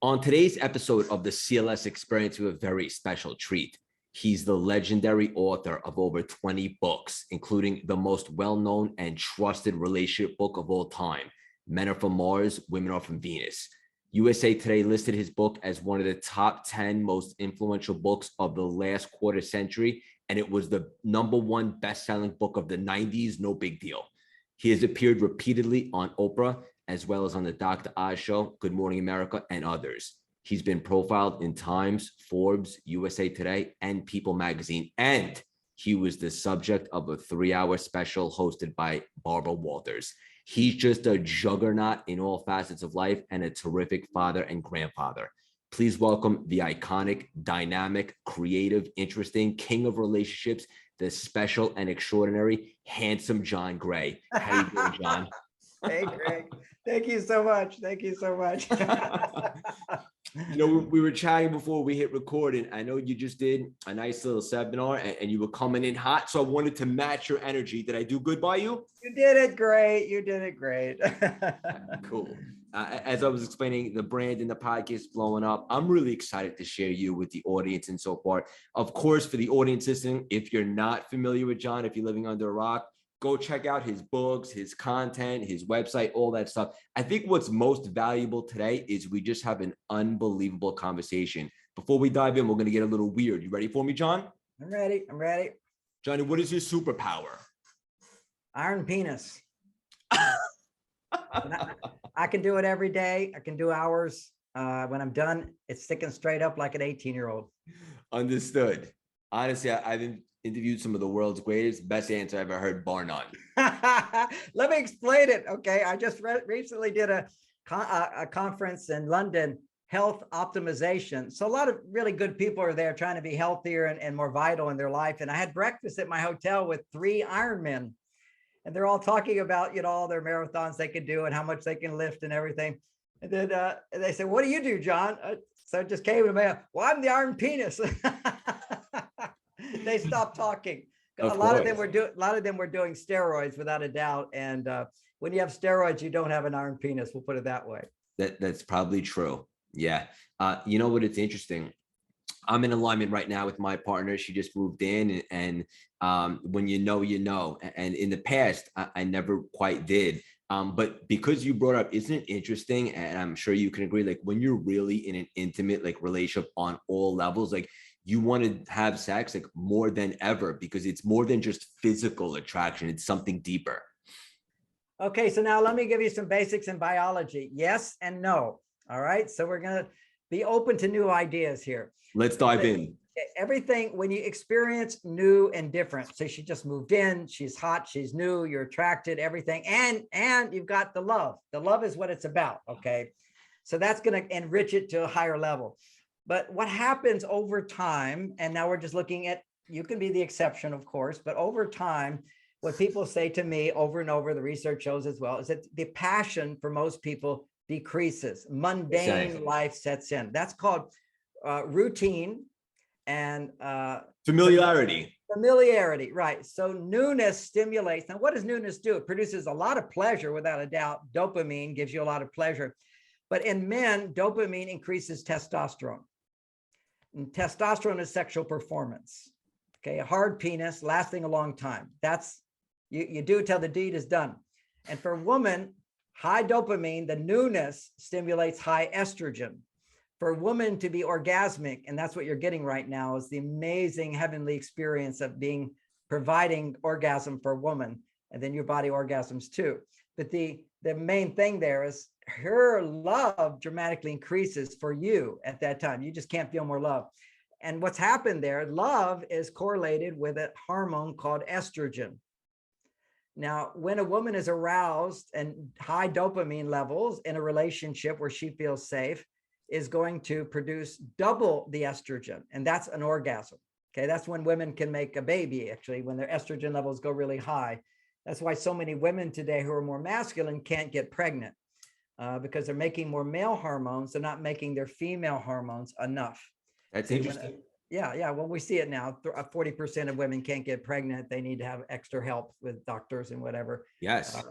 On today's episode of the CLS Experience, we have a very special treat. He's the legendary author of over 20 books, including the most well-known and trusted relationship book of all time, Men Are From Mars, Women Are From Venus. USA Today listed his book as one of the top 10 most influential books of the last quarter century, and it was the #1 best-selling book of the 90s, no big deal. He has appeared repeatedly on Oprah, as well as on the Dr. Oz Show, Good Morning America, and others. He's been profiled in Times, Forbes, USA Today, and People magazine, and he was the subject of a 3-hour special hosted by Barbara Walters. He's just a juggernaut in all facets of life and a terrific father and grandfather. Please welcome the iconic, dynamic, creative, interesting king of relationships, the special and extraordinary, handsome John Gray. How you doing, John? Hey, Greg. Thank you so much. Thank you so much. You know, we were chatting before we hit record, and I know you just did a nice little seminar and you were coming in hot. So I wanted to match your energy. Did I do good by you? You did it great. You did it great. Cool. As I was explaining, the brand and the podcast is blowing up. I'm really excited to share you with the audience and so forth. Of course, for the audience listening, if you're not familiar with John, if you're living under a rock, go check out his books, his content, his website, all that stuff. I think what's most valuable today is we just have an unbelievable conversation. Before we dive in, we're going to get a little weird. You ready for me, John? I'm ready. I'm ready. Johnny, what is your superpower? Iron penis. I can do it every day. I can do hours. When I'm done, it's sticking straight up like an 18-year-old. Understood. Honestly, I've interviewed some of the world's greatest. Best answer I've ever heard, bar none. Let me explain it. Okay. I just recently did a conference in London, health optimization. So a lot of really good people are there trying to be healthier and more vital in their life. And I had breakfast at my hotel with 3 Ironmen. And they're all talking about, you know, all their marathons they can do and how much they can lift and everything. And then they said, "What do you do, John?" So it just came to me. Well, I'm the iron penis. They stopped talking. A lot of them were doing steroids without a doubt. And when you have steroids, you don't have an iron penis. We'll put it that way. That's probably true. Yeah. You know what? It's interesting. I'm in alignment right now with my partner. She just moved in, and when you know, you know. And in the past, I never quite did. But because you brought up, isn't it interesting? And I'm sure you can agree, like when you're really in an intimate like relationship on all levels, like you want to have sex like more than ever because it's more than just physical attraction. It's something deeper. Okay, so now let me give you some basics in biology. Yes and no. All right, so we're going to be open to new ideas here. Let's dive in. Everything, when you experience new and different, so she just moved in, she's hot, she's new, you're attracted, everything, and you've got the love. The love is what it's about, okay? So that's going to enrich it to a higher level. But what happens over time, and now we're just looking at, you can be the exception, of course, but over time, what people say to me over and over, the research shows as well, is that the passion for most people decreases. Mundane life sets in. That's called routine and familiarity. Familiarity, right? So newness stimulates. Now, what does newness do? It produces a lot of pleasure, without a doubt. Dopamine gives you a lot of pleasure. But in men, dopamine increases testosterone. And testosterone is sexual performance. Okay, a hard penis lasting a long time. That's, you do till the deed is done. And for a woman, high dopamine, the newness stimulates high estrogen. For a woman to be orgasmic, and that's what you're getting right now, is the amazing heavenly experience of providing orgasm for a woman, and then your body orgasms too. But the main thing there is her love dramatically increases for you at that time. You just can't feel more love. And what's happened there, love is correlated with a hormone called estrogen. Now, when a woman is aroused and high dopamine levels in a relationship where she feels safe, is going to produce double the estrogen, and that's an orgasm. Okay, that's when women can make a baby, actually, when their estrogen levels go really high. That's why so many women today who are more masculine can't get pregnant because they're making more male hormones. They're not making their female hormones enough. That's interesting. Yeah. Well, we see it now. 40% of women can't get pregnant. They need to have extra help with doctors and whatever. Yes.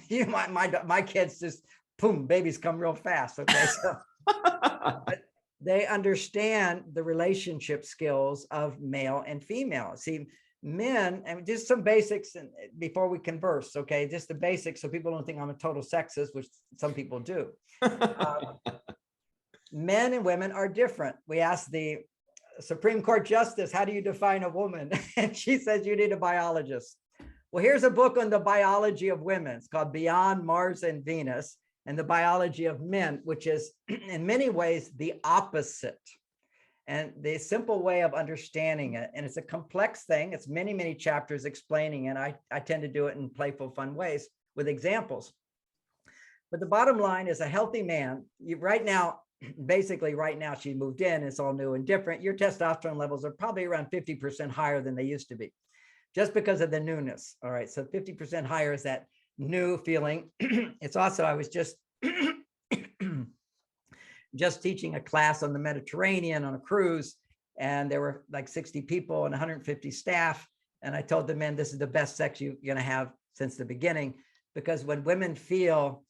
My kids just, boom, babies come real fast. Okay. So But they understand the relationship skills of male and female. See, men, and just some basics and before we converse, okay, just the basics so people don't think I'm a total sexist, which some people do. Men and women are different. We asked the Supreme Court Justice, how do you define a woman? And she says, you need a biologist. Well, here's a book on the biology of women. It's called Beyond Mars and Venus and the Biology of Men, which is in many ways the opposite. And the simple way of understanding it, and it's a complex thing. It's many, many chapters explaining it. I tend to do it in playful, fun ways with examples. But the bottom line is a healthy man, right now, basically right now she moved in, it's all new and different. Your testosterone levels are probably around 50% higher than they used to be, just because of the newness. All right, so 50% higher is that new feeling. It's also, I was just teaching a class on the Mediterranean on a cruise, and there were like 60 people and 150 staff. And I told the men, this is the best sex you're going to have since the beginning, because when women feel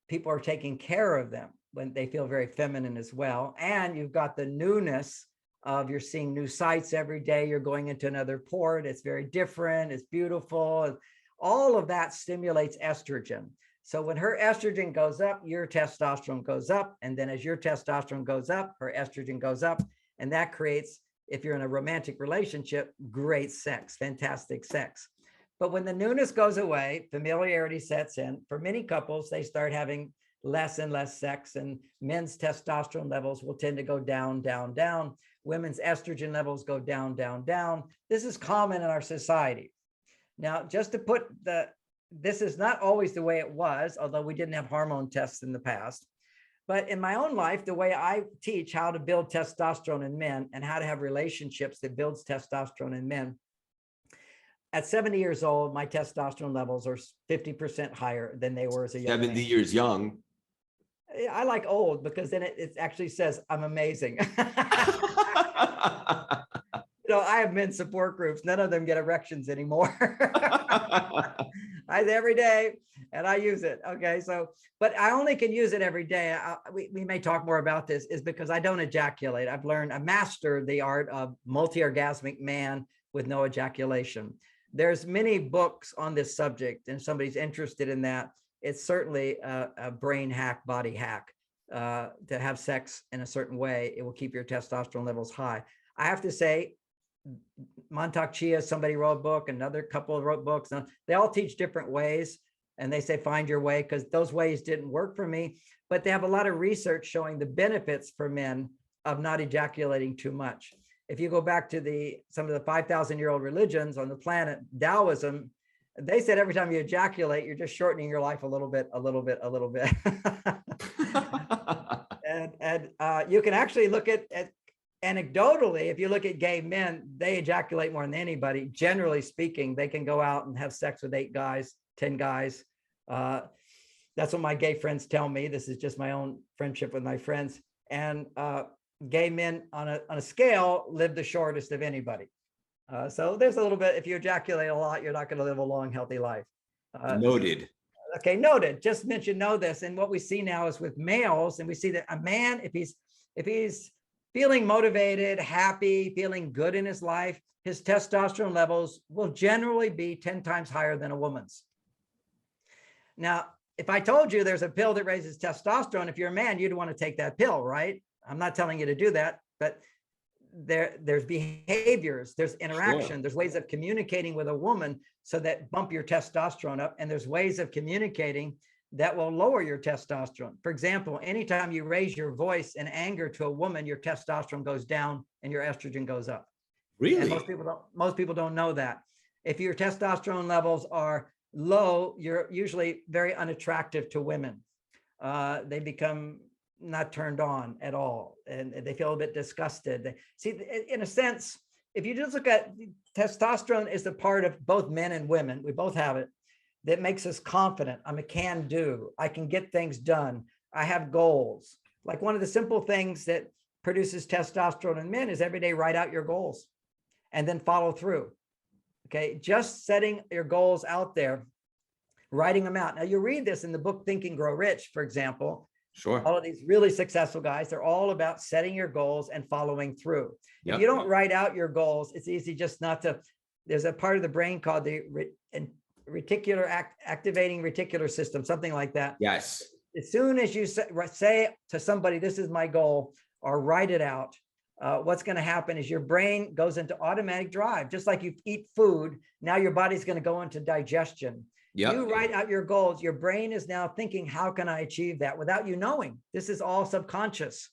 people are taking care of them, when they feel very feminine as well, and you've got the newness of you're seeing new sights every day, you're going into another port, it's very different, it's beautiful. All of that stimulates estrogen. So when her estrogen goes up, your testosterone goes up. And then as your testosterone goes up, her estrogen goes up. And that creates, if you're in a romantic relationship, great sex, fantastic sex. But when the newness goes away, familiarity sets in. For many couples, they start having less and less sex, and men's testosterone levels will tend to go down, down, down. Women's estrogen levels go down, down, down. This is common in our society. Now, just to put this is not always the way it was, although we didn't have hormone tests in the past. But in my own life, the way I teach how to build testosterone in men and how to have relationships that builds testosterone in men, at 70 years old, my testosterone levels are 50% higher than they were as a young 70 man. years young. I like old because then it actually says I'm amazing. I have men's support groups. None of them get erections anymore. Every day, and I use it. Okay, so, but I only can use it every day. We may talk more about this, is because I don't ejaculate. I mastered the art of multi-orgasmic man with no ejaculation. There's many books on this subject, and if somebody's interested in that, it's certainly a brain hack, body hack. To have sex in a certain way, it will keep your testosterone levels high. I have to say, Montauk Chia, somebody wrote a book, another couple wrote books. They all teach different ways, and they say find your way, because those ways didn't work for me. But they have a lot of research showing the benefits for men of not ejaculating too much. If you go back to some of the 5,000-year-old religions on the planet, Taoism, they said every time you ejaculate, you're just shortening your life a little bit, a little bit, a little bit. and you can actually look at anecdotally, if you look at gay men, they ejaculate more than anybody. Generally speaking, they can go out and have sex with 8 guys, 10 guys. That's what my gay friends tell me. This is just my own friendship with my friends. And gay men on a scale live the shortest of anybody. So there's a little bit, if you ejaculate a lot, you're not going to live a long, healthy life. Noted. Okay, noted. Just know this. And what we see now is with males, and we see that a man, if he's feeling motivated, happy, feeling good in his life, his testosterone levels will generally be 10 times higher than a woman's. Now, if I told you there's a pill that raises testosterone, if you're a man, you'd want to take that pill, right? I'm not telling you to do that, but there's behaviors, there's interaction, sure. There's ways of communicating with a woman so that bump your testosterone up, and there's ways of communicating that will lower your testosterone. For example, anytime you raise your voice in anger to a woman, your testosterone goes down and your estrogen goes up. Really? And most people don't know that. If your testosterone levels are low, you're usually very unattractive to women. They become not turned on at all, and they feel a bit disgusted. See, in a sense, if you just look at testosterone is a part of both men and women, we both have it, that makes us confident. I'm a can-do. I can get things done. I have goals. Like one of the simple things that produces testosterone in men is every day write out your goals and then follow through. Okay, just setting your goals out there, writing them out. Now you read this in the book Think and Grow Rich, for example. Sure. All of these really successful guys, they're all about setting your goals and following through. If Yep. you don't write out your goals, it's easy just not to. There's a part of the brain called the activating reticular system, something like that. Yes. As soon as you say to somebody, this is my goal, or write it out, what's going to happen is your brain goes into automatic drive. Just like you eat food, now your body's going to go into digestion. Yep. You write out your goals, your brain is now thinking, how can I achieve that without you knowing? This is all subconscious.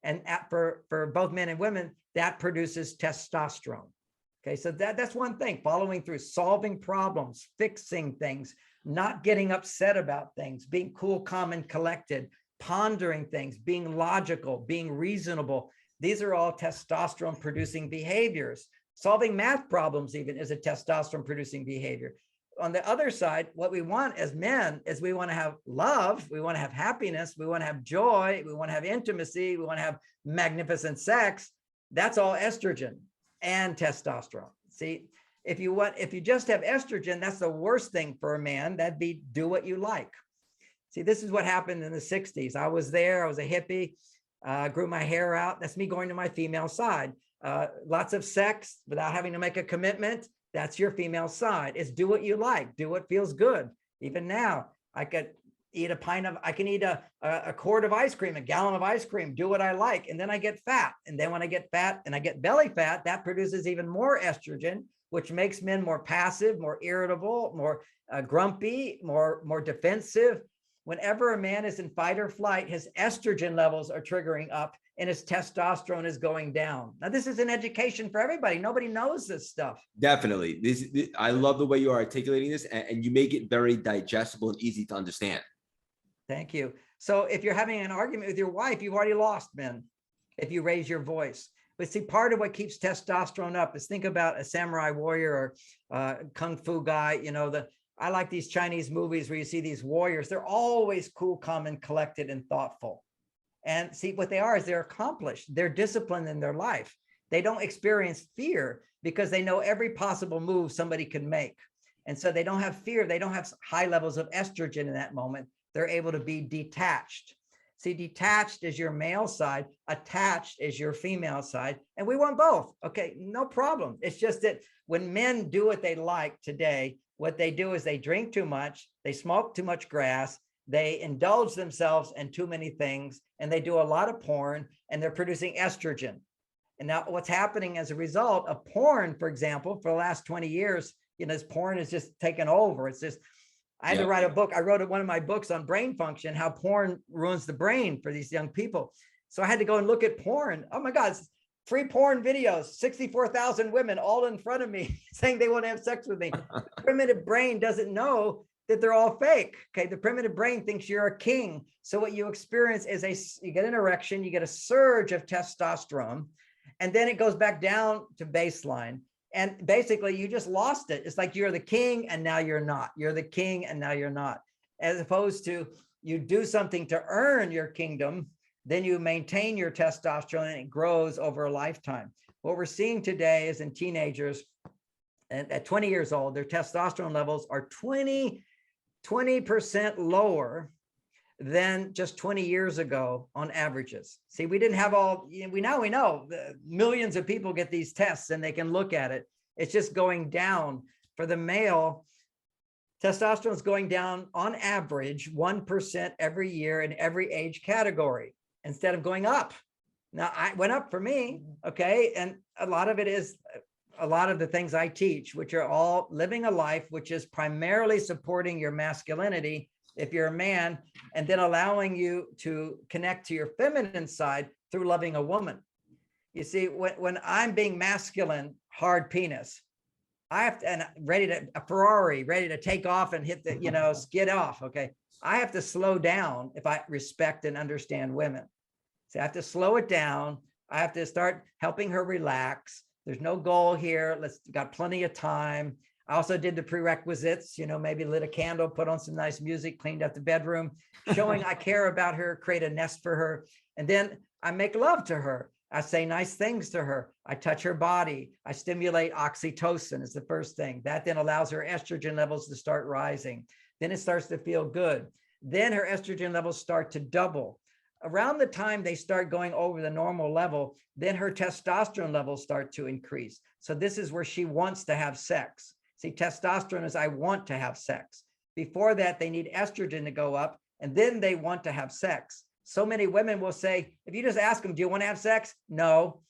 And for both men and women, that produces testosterone. Okay, so that's one thing, following through, solving problems, fixing things, not getting upset about things, being cool, calm, and collected, pondering things, being logical, being reasonable. These are all testosterone producing behaviors. Solving math problems even is a testosterone producing behavior. On the other side, what we want as men is we want to have love, we want to have happiness, we want to have joy, we want to have intimacy, we want to have magnificent sex. That's all estrogen and testosterone. See, if you just have estrogen, that's the worst thing for a man. That'd be do what you like. See, this is what happened in the 60s. I was there, I was a hippie, grew my hair out. That's me going to my female side. Lots of sex without having to make a commitment. That's your female side. It's do what you like, do what feels good. Even now, I could eat I can eat a quart of ice cream, a gallon of ice cream, do what I like. And then I get fat. And then when I get fat and I get belly fat, that produces even more estrogen, which makes men more passive, more irritable, more grumpy, more defensive. Whenever a man is in fight or flight, his estrogen levels are triggering up and his testosterone is going down. Now, this is an education for everybody. Nobody knows this stuff. Definitely. I love the way you are articulating this, and you make it very digestible and easy to understand. Thank you. So if you're having an argument with your wife, you've already lost, men, if you raise your voice. But see, part of what keeps testosterone up is, think about a samurai warrior or kung fu guy. I like these Chinese movies where you see these warriors. They're always cool, calm, and collected and thoughtful. And see, what they are is they're accomplished. They're disciplined in their life. They don't experience fear because they know every possible move somebody can make. And so they don't have fear. They don't have high levels of estrogen in that moment. They're able to be detached. See, detached is your male side, attached is your female side. And we want both. Okay, no problem. It's just that when men do what they like today, what they do is they drink too much, they smoke too much grass, they indulge themselves in too many things, and they do a lot of porn, and they're producing estrogen. And now what's happening as a result of porn, for example, for the last 20 years, this porn is just taken over. It's just, I had to write a book. I wrote one of my books on brain function, how porn ruins the brain for these young people. So I had to go and look at porn. Oh my God, free porn videos, 64,000 women all in front of me saying they want to have sex with me. The primitive brain doesn't know that they're all fake. Okay, the primitive brain thinks you're a king. So what you experience is you get an erection, you get a surge of testosterone, and then it goes back down to baseline. And basically you just lost it. It's like you're the king and now you're not. You're the king and now you're not. As opposed to you do something to earn your kingdom, then you maintain your testosterone and it grows over a lifetime. What we're seeing today is in teenagers, and at 20 years old, their testosterone levels are 20% lower than just 20 years ago on averages. See, we didn't have we know millions of people get these tests and they can look at it. It's just going down. For the male, testosterone is going down on average 1% every year in every age category, instead of going up. Now, I went up for me, okay? And a lot of it is a lot of the things I teach, which are all living a life which is primarily supporting your masculinity if you're a man, and then allowing you to connect to your feminine side through loving a woman. You see, when I'm being masculine, hard penis, I have to, and a Ferrari, ready to take off and hit the, skid off. Okay. I have to slow down if I respect and understand women. So I have to slow it down. I have to start helping her relax. There's no goal here. Got plenty of time. I also did the prerequisites, maybe lit a candle, put on some nice music, cleaned up the bedroom, showing I care about her, create a nest for her. And then I make love to her. I say nice things to her. I touch her body. I stimulate oxytocin is the first thing. That then allows her estrogen levels to start rising. Then it starts to feel good. Then her estrogen levels start to double. Around the time they start going over the normal level, then her testosterone levels start to increase. So this is where she wants to have sex. See, testosterone is I want to have sex. Before that, they need estrogen to go up, and then they want to have sex. So many women will say, if you just ask them, do you want to have sex? No.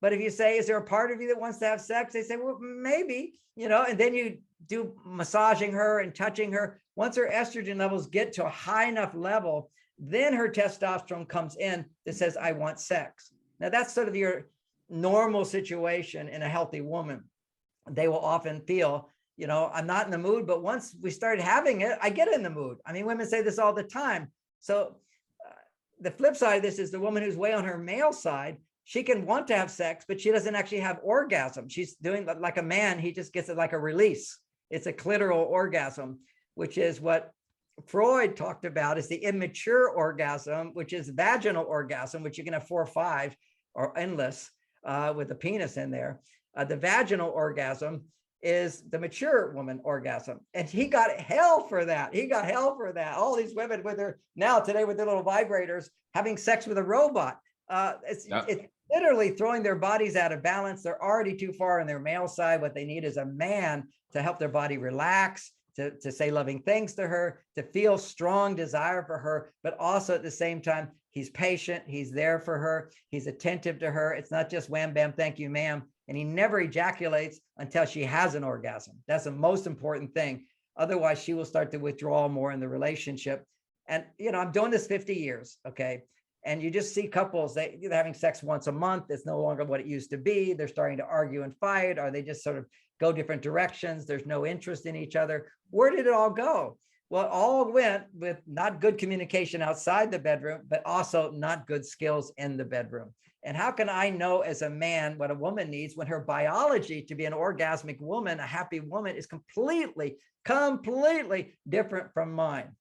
But if you say, is there a part of you that wants to have sex? They say, well, maybe, and then you do massaging her and touching her. Once her estrogen levels get to a high enough level, then her testosterone comes in that says, I want sex. Now that's sort of your normal situation in a healthy woman. They will often feel, I'm not in the mood, but once we start having it, I get in the mood. I mean, women say this all the time. So the flip side of this is the woman who's way on her male side, she can want to have sex, but she doesn't actually have orgasm. She's doing like a man, he just gets it like a release. It's a clitoral orgasm, which is what Freud talked about is the immature orgasm, which is vaginal orgasm, which you can have 4 or 5 or endless with a penis in there. The vaginal orgasm is the mature woman orgasm. And he got hell for that. He got hell for that. All these women today with their little vibrators having sex with a robot. It's literally throwing their bodies out of balance. They're already too far on their male side. What they need is a man to help their body relax, to say loving things to her, to feel strong desire for her, but also at the same time, he's patient, he's there for her, he's attentive to her. It's not just wham, bam, thank you, ma'am. And he never ejaculates until she has an orgasm. That's the most important thing. Otherwise, she will start to withdraw more in the relationship. And, I'm doing this 50 years, okay? And you just see couples, they're having sex once a month. It's no longer what it used to be. They're starting to argue and fight, or they just sort of go different directions. There's no interest in each other. Where did it all go? Well, it all went with not good communication outside the bedroom, but also not good skills in the bedroom. And how can I know as a man what a woman needs when her biology to be an orgasmic woman, a happy woman, is completely different from mine?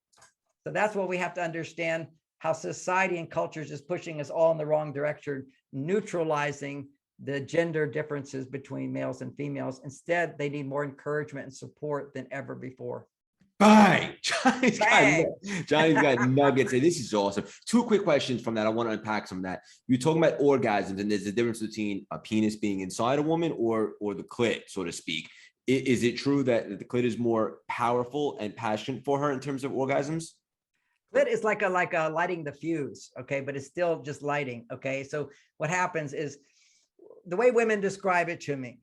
So that's what we have to understand, how society and culture is just pushing us all in the wrong direction, neutralizing the gender differences between males and females. Instead, they need more encouragement and support than ever before. Bang! Johnny's got nuggets, and this is awesome. 2 quick questions from that. I want to unpack some of that. You're talking about orgasms, and there's a difference between a penis being inside a woman or the clit, so to speak. Is it true that the clit is more powerful and passionate for her in terms of orgasms? Clit is like a lighting the fuse, okay, but it's still just lighting, okay. So what happens is the way women describe it to me.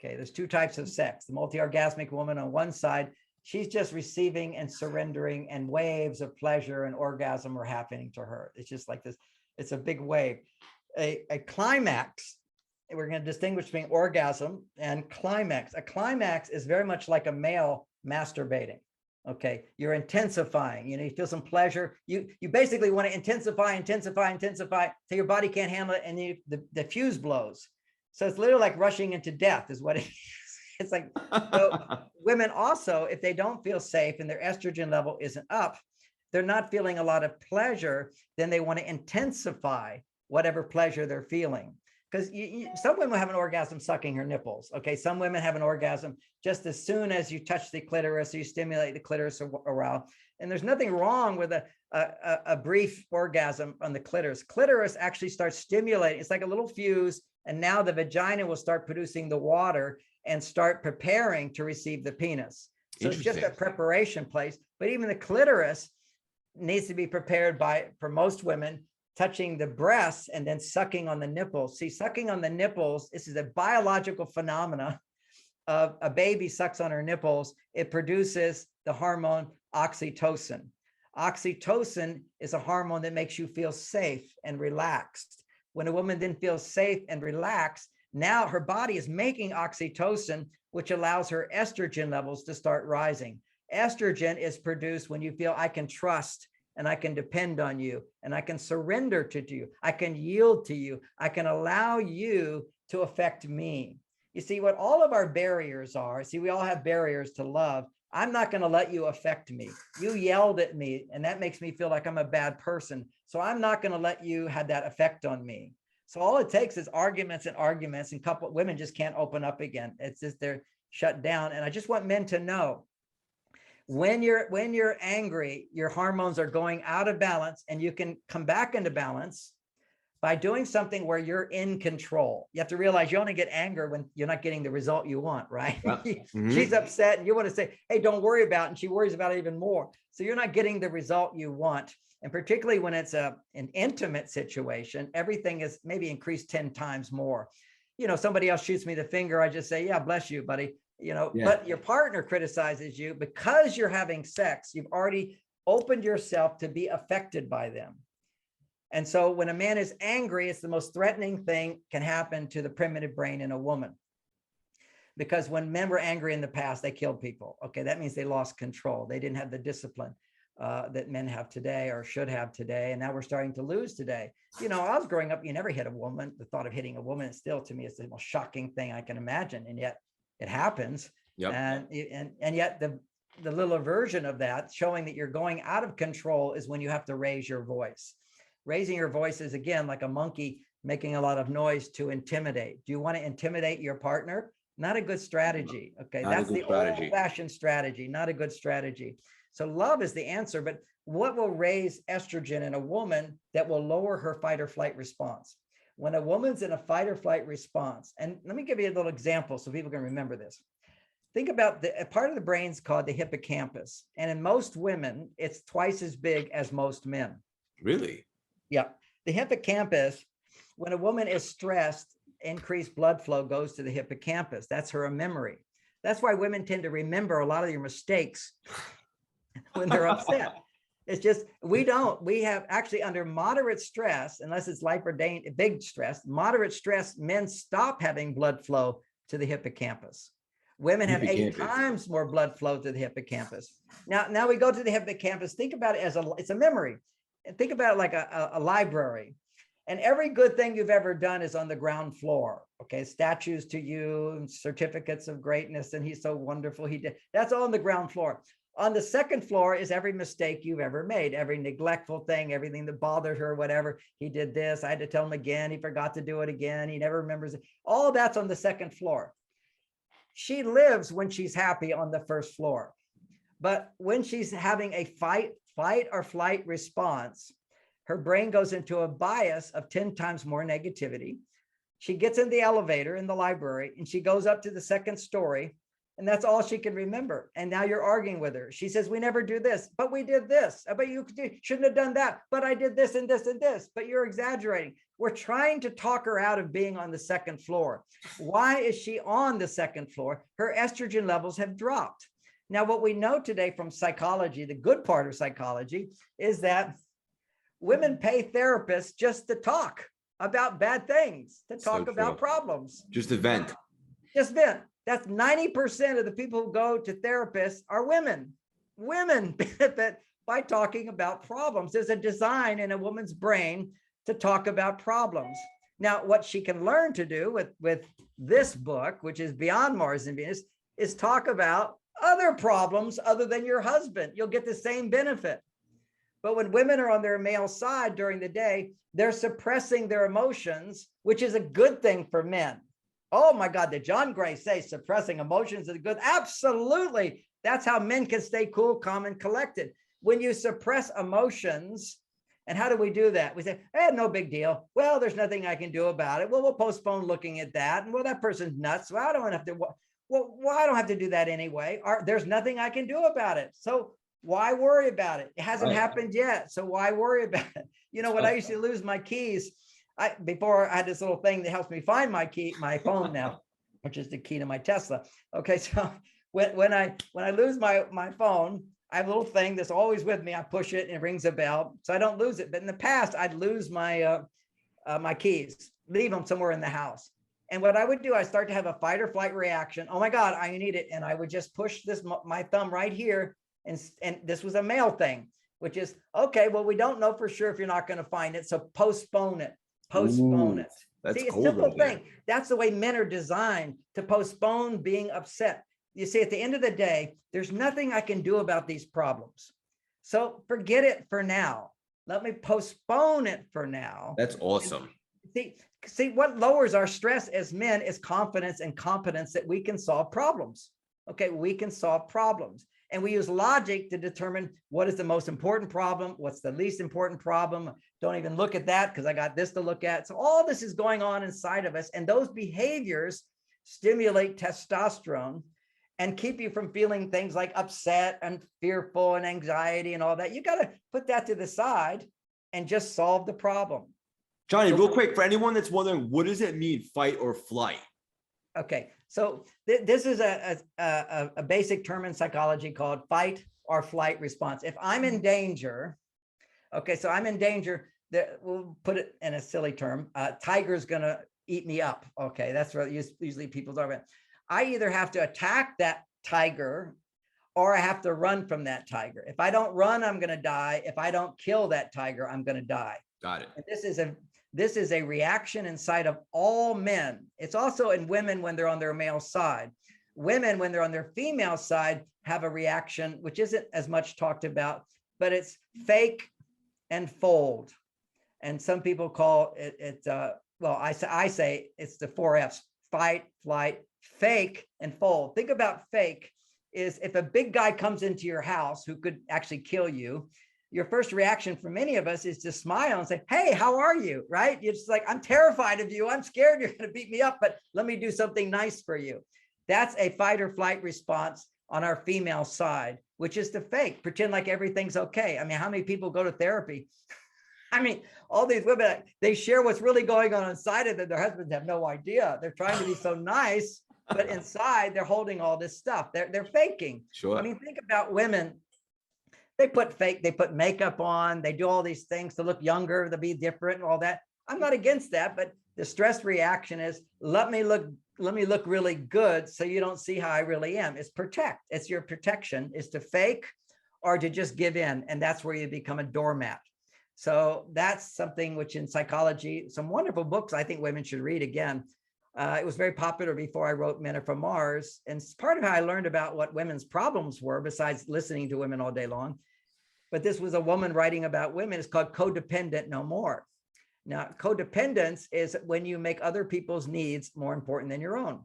Okay, there's 2 types of sex. The multi-orgasmic woman on one side, she's just receiving and surrendering, and waves of pleasure and orgasm are happening to her. It's just like this. It's a big wave. A climax, we're going to distinguish between orgasm and climax. A climax is very much like a male masturbating. Okay, you're intensifying, you feel some pleasure. You basically want to intensify till your body can't handle it, and the fuse blows. So it's literally like rushing into death is what it is. It's like, so women also, if they don't feel safe and their estrogen level isn't up, they're not feeling a lot of pleasure, then they want to intensify whatever pleasure they're feeling. Because some women have an orgasm sucking her nipples. Okay, some women have an orgasm just as soon as you touch the clitoris, or you stimulate the clitoris around. And there's nothing wrong with a brief orgasm on the clitoris. Clitoris actually starts stimulating. It's like a little fuse, and now the vagina will start producing the water and start preparing to receive the penis. So it's just a preparation place. But even the clitoris needs to be prepared for most women, touching the breasts and then sucking on the nipples. See, sucking on the nipples, this is a biological phenomena of a baby sucks on her nipples. It produces the hormone oxytocin. Oxytocin is a hormone that makes you feel safe and relaxed. When a woman then feels safe and relaxed, now her body is making oxytocin, which allows her estrogen levels to start rising. Estrogen is produced when you feel I can trust and I can depend on you, and I can surrender to you. I can yield to you. I can allow you to affect me. You see, what all of our barriers are, we all have barriers to love. I'm not going to let you affect me. You yelled at me, and that makes me feel like I'm a bad person. So I'm not going to let you have that effect on me. So all it takes is arguments, and women just can't open up again. It's just they're shut down. And I just want men to know, When you're angry, your hormones are going out of balance, and you can come back into balance by doing something where you're in control. You have to realize you only get anger when you're not getting the result you want, right? Yep. She's upset and you want to say, hey, don't worry about it. And she worries about it even more. So you're not getting the result you want. And particularly when it's an intimate situation, everything is maybe increased 10 times more. Somebody else shoots me the finger, I just say, yeah, bless you, buddy. But your partner criticizes you because you're having sex. You've already opened yourself to be affected by them. And so when a man is angry, it's the most threatening thing can happen to the primitive brain in a woman. Because when men were angry in the past, they killed people. Okay, that means they lost control. They didn't have the discipline that men have today or should have today. And now we're starting to lose today. I was growing up, you never hit a woman. The thought of hitting a woman still, to me, is the most shocking thing I can imagine. And yet it happens. Yep. And yet the little version of that, showing that you're going out of control, is when you have to raise your voice. Raising your voice is, again, like a monkey making a lot of noise to intimidate. Do you want to intimidate your partner? Not a good strategy. Okay, that's the old-fashioned strategy, not a good strategy. So love is the answer, but what will raise estrogen in a woman that will lower her fight or flight response? When a woman's in a fight or flight response, and let me give you a little example so people can remember this. Think about a part of the brain's called the hippocampus. And in most women, it's twice as big as most men. Really? Yeah. The hippocampus, when a woman is stressed, increased blood flow goes to the hippocampus. That's her memory. That's why women tend to remember a lot of your mistakes when they're upset. It's just, we have actually, under moderate stress, unless it's life or big stress, moderate stress, men stop having blood flow to the hippocampus. Women have 8 times more blood flow to the hippocampus. Now we go to the hippocampus. Think about it as it's a memory. And think about it like a library. And every good thing you've ever done is on the ground floor. Okay, statues to you, certificates of greatness, and he's so wonderful. He did. That's all on the ground floor. On the second floor is every mistake you've ever made, every neglectful thing, everything that bothered her, whatever. He did this. I had to tell him again. He forgot to do it again. He never remembers it. All that's on the second floor. She lives when she's happy on the first floor. But when she's having a fight or flight response, her brain goes into a bias of 10 times more negativity. She gets in the elevator in the library and she goes up to the second story, and that's all she can remember. And now you're arguing with her. She says, we never do this, but we did this. But you shouldn't have done that. But I did this and this and this, but you're exaggerating. We're trying to talk her out of being on the second floor. Why is she on the second floor? Her estrogen levels have dropped. Now, what we know today from psychology, the good part of psychology, is that women pay therapists just to talk about bad things, to talk about problems. Just to vent. Just vent. That's 90% of the people who go to therapists are women. Women benefit by talking about problems. There's a design in a woman's brain to talk about problems. Now, what she can learn to do with this book, which is Beyond Mars and Venus, is talk about other problems other than your husband. You'll get the same benefit. But when women are on their male side during the day, they're suppressing their emotions, which is a good thing for men. Oh my God, did John Gray say suppressing emotions is good? Absolutely. That's how men can stay cool, calm, and collected. When you suppress emotions, and how do we do that? We say, no big deal. Well, there's nothing I can do about it. Well, we'll postpone looking at that. And well, that person's nuts. Well, I don't have to. Well, I don't have to do that anyway. There's nothing I can do about it. So why worry about it? It hasn't happened yet. So why worry about it? When I used to lose my keys, before I had this little thing that helps me find my phone now, which is the key to my Tesla. Okay. So when I lose my phone, I have a little thing that's always with me. I push it and it rings a bell, so I don't lose it. But in the past, I'd lose my keys, leave them somewhere in the house. And what I would do, I start to have a fight or flight reaction. Oh my God, I need it. And I would just push my thumb right here. And this was a male thing, which is, okay, well, we don't know for sure if you're not going to find it. So postpone it. Postpone it. See, it's a simple thing. That's the way men are designed, to postpone being upset. You see, at the end of the day, there's nothing I can do about these problems. So forget it for now. Let me postpone it for now. That's awesome. See, what lowers our stress as men is confidence and competence that we can solve problems. Okay, we can solve problems. And we use logic to determine what is the most important problem, what's the least important problem. Don't even look at that because I got this to look at. So all this is going on inside of us. And those behaviors stimulate testosterone and keep you from feeling things like upset and fearful and anxiety and all that. You got to put that to the side and just solve the problem. Johnny, real quick, for anyone that's wondering, what does it mean, fight or flight? Okay, so this is a basic term in psychology called fight or flight response. If I'm in danger, okay, so I'm in danger, we'll put it in a silly term, tiger's gonna eat me up. Okay, that's what usually people talk about. I either have to attack that tiger or I have to run from that tiger. If I don't run, I'm gonna die. If I don't kill that tiger, I'm gonna die. Got it. And this is a reaction inside of all men. It's also in women when they're on their male side. Women, when they're on their female side, have a reaction, which isn't as much talked about, but it's fake and fold. And some people call it, well, I say it's the 4 F's: fight, flight, fake, and fold. Think about fake is if a big guy comes into your house who could actually kill you, your first reaction for many of us is to smile and say, hey, how are you? Right? You're just like, I'm terrified of you. I'm scared you're going to beat me up, but let me do something nice for you. That's a fight or flight response on our female side, which is to fake, pretend like everything's okay. I mean, how many people go to therapy? I mean, all these women, they share what's really going on inside of them. Their husbands have no idea. They're trying to be so nice, but inside they're holding all this stuff. They're faking. Sure. I mean, think about women. They put makeup on, they do all these things to look younger, to be different and all that. I'm not against that, but the stress reaction is let me look really good so you don't see how I really am. It's protect. It's your protection is to fake or to just give in. And that's where you become a doormat. So that's something which in psychology, some wonderful books I think women should read again. It was very popular before I wrote Men Are From Mars. And it's part of how I learned about what women's problems were besides listening to women all day long. But this was a woman writing about women. It's called Codependent No More. Now, codependence is when you make other people's needs more important than your own.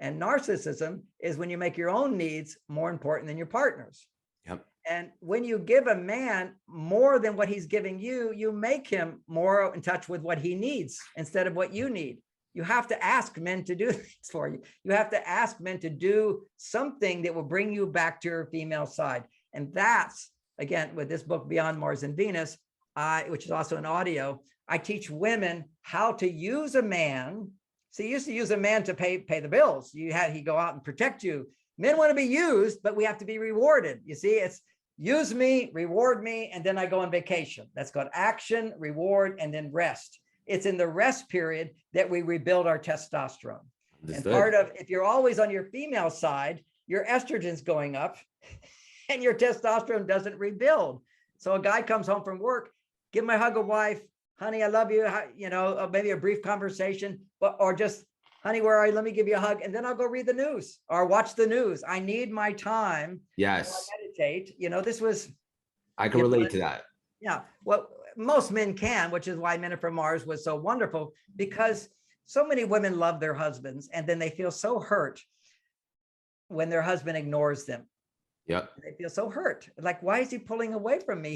And narcissism is when you make your own needs more important than your partner's. Yep. And when you give a man more than what he's giving you, you make him more in touch with what he needs instead of what you need. You have to ask men to do things for you. You have to ask men to do something that will bring you back to your female side. And that's, again, with this book, Beyond Mars and Venus, which is also an audio, I teach women how to use a man. So you used to use a man to pay the bills. He'd go out and protect you. Men want to be used, but we have to be rewarded. You see, it's use me, reward me, and then I go on vacation. That's called action, reward, and then rest. It's in the rest period that we rebuild our testosterone. Understood. And part of, if you're always on your female side, your estrogen's going up and your testosterone doesn't rebuild. So a guy comes home from work, give my hug a wife, honey, I love you, maybe a brief conversation, or just, honey, where are you? Let me give you a hug. And then I'll go read the news or watch the news. I need my time. Yes. I meditate. This was. I can relate to that. Yeah. Well, most men can, which is why Men Are From Mars was so wonderful, because so many women love their husbands and then they feel so hurt when their husband ignores them. Yep. They feel so hurt. Like, why is he pulling away from me?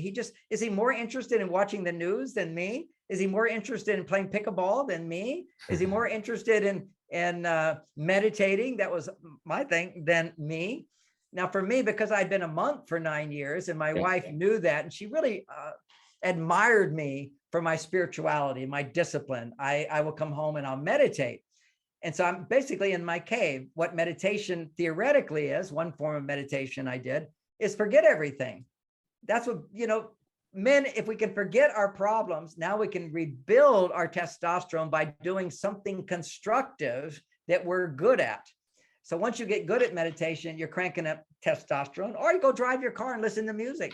Is he more interested in watching the news than me? Is he more interested in playing pickleball than me? Is he more interested in meditating? That was my thing than me. Now for me, because I'd been a monk for 9 years and my wife knew that, and she really admired me for my spirituality, my discipline. I will come home and I'll meditate. And so I'm basically in my cave. What meditation theoretically is, one form of meditation I did, is forget everything. That's what, men, if we can forget our problems, now we can rebuild our testosterone by doing something constructive that we're good at. So once you get good at meditation, you're cranking up testosterone, or you go drive your car and listen to music,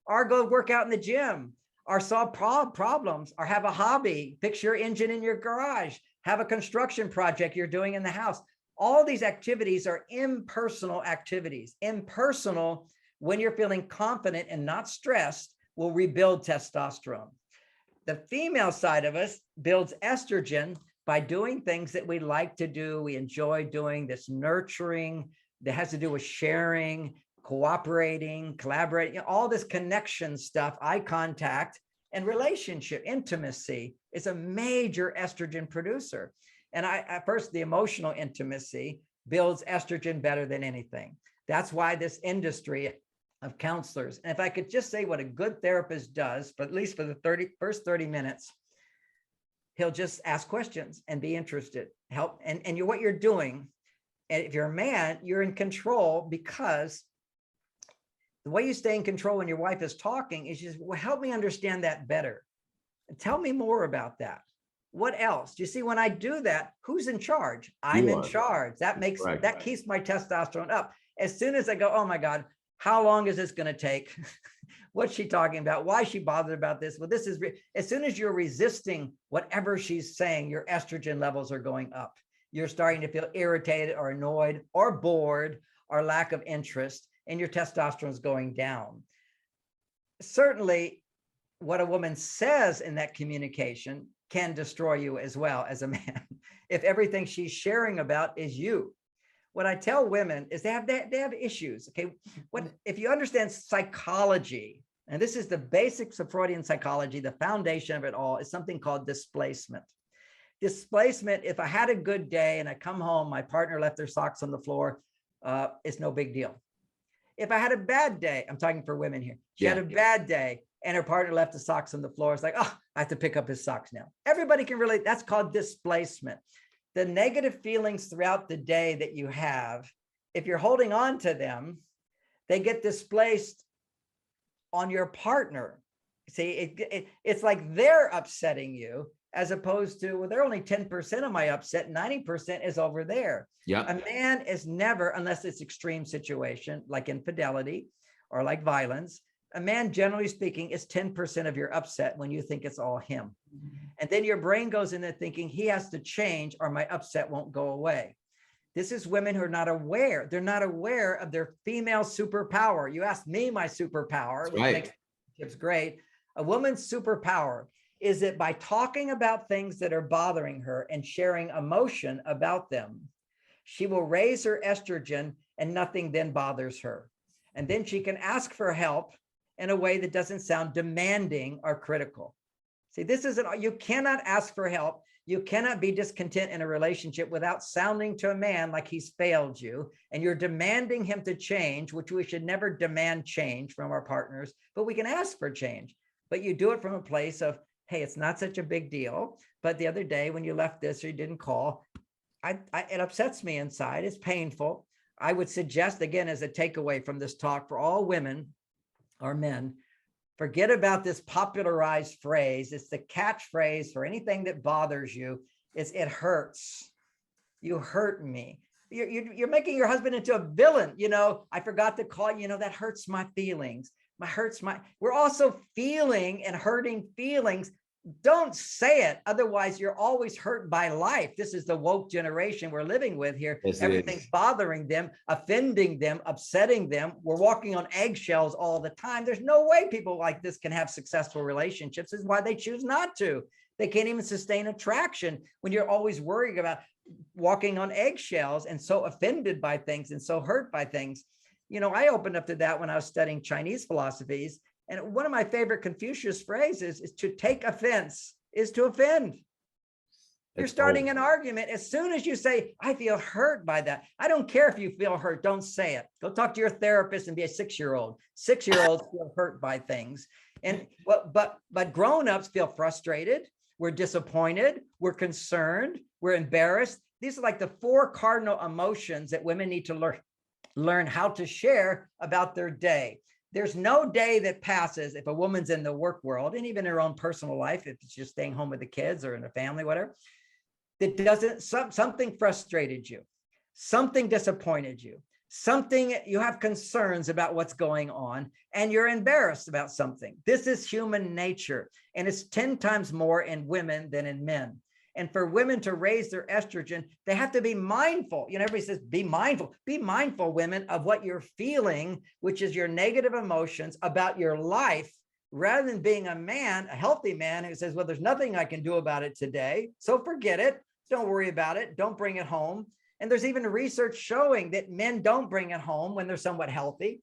or go work out in the gym, or solve problems, or have a hobby, fix your engine in your garage, have a construction project you're doing in the house. All these activities are impersonal activities. Impersonal, when you're feeling confident and not stressed, will rebuild testosterone. The female side of us builds estrogen by doing things that we like to do. We enjoy doing, this nurturing that has to do with sharing, cooperating, collaborating, all this connection stuff, eye contact, and relationship intimacy is a major estrogen producer. And at first, the emotional intimacy builds estrogen better than anything. That's why this industry of counselors, and if I could just say what a good therapist does, but at least for the first 30 minutes, he'll just ask questions and be interested, help. And what you're doing, and if you're a man, you're in control, because the way you stay in control when your wife is talking is just, well, help me understand that better. Tell me more about that. What else? Do you see, when I do that, who's in charge? I'm in charge. That keeps my testosterone up. As soon as I go, oh my God, how long is this going to take? What's she talking about? Why is she bothered about this? Well, this is, as soon as you're resisting whatever she's saying, your estrogen levels are going up. You're starting to feel irritated or annoyed or bored or lack of interest, and your testosterone is going down. Certainly, what a woman says in that communication can destroy you as well as a man, if everything she's sharing about is you. What I tell women is they have issues. Okay, what if you understand psychology, and this is the basics of Freudian psychology, the foundation of it all is something called displacement. Displacement, if I had a good day and I come home, my partner left their socks on the floor, it's no big deal. If I had a bad day, I'm talking for women here, she had a bad day and her partner left the socks on the floor, it's like, oh, I have to pick up his socks now. Everybody can relate. That's called displacement. The negative feelings throughout the day that you have, if you're holding on to them, they get displaced on your partner. See, it's like they're upsetting you, as opposed to, well, they're only 10% of my upset, 90% is over there. Yeah. A man is never, unless it's extreme situation, like infidelity or like violence, a man, generally speaking, is 10% of your upset when you think it's all him. And then your brain goes into thinking he has to change or my upset won't go away. This is women who are not aware. They're not aware of their female superpower. You asked me my superpower, which makes it's great. A woman's superpower is that by talking about things that are bothering her and sharing emotion about them, she will raise her estrogen and nothing then bothers her. And then she can ask for help in a way that doesn't sound demanding or critical. See, this isn't, you cannot ask for help. You cannot be discontent in a relationship without sounding to a man like he's failed you and you're demanding him to change, which we should never demand change from our partners, but we can ask for change. But you do it from a place of, hey, it's not such a big deal. But the other day when you left this or you didn't call, it upsets me inside. It's painful. I would suggest, again, as a takeaway from this talk for all women or men, forget about this popularized phrase. It's the catchphrase for anything that bothers you. Is it hurts. You hurt me. You're making your husband into a villain. You know, I forgot to call, you know, that hurts my feelings. We're also feeling and hurting feelings. Don't say it. Otherwise, you're always hurt by life. This is the woke generation we're living with here. Yes, everything's bothering them, offending them, upsetting them. We're walking on eggshells all the time. There's no way people like this can have successful relationships. This is why they choose not to. They can't even sustain attraction when you're always worrying about walking on eggshells and so offended by things and so hurt by things. You know, I opened up to that when I was studying Chinese philosophies. And one of my favorite Confucius phrases is to take offense is to offend. You're starting an argument. As soon as you say, I feel hurt by that. I don't care if you feel hurt. Don't say it. Go talk to your therapist and be a 6-year-old. 6-year-olds feel hurt by things. And but grown-ups feel frustrated. We're disappointed. We're concerned. We're embarrassed. These are like the 4 cardinal emotions that women need to learn how to share about their day. There's no day that passes if a woman's in the work world and even her own personal life, if it's just staying home with the kids or in a family, whatever, that doesn't, something frustrated you, something disappointed you, something you have concerns about what's going on, and you're embarrassed about something. This is human nature, and it's 10 times more in women than in men. And for women to raise their estrogen, they have to be mindful. You know, everybody says, be mindful. Be mindful, women, of what you're feeling, which is your negative emotions about your life, rather than being a man, a healthy man who says, well, there's nothing I can do about it today, so forget it. Don't worry about it. Don't bring it home. And there's even research showing that men don't bring it home when they're somewhat healthy.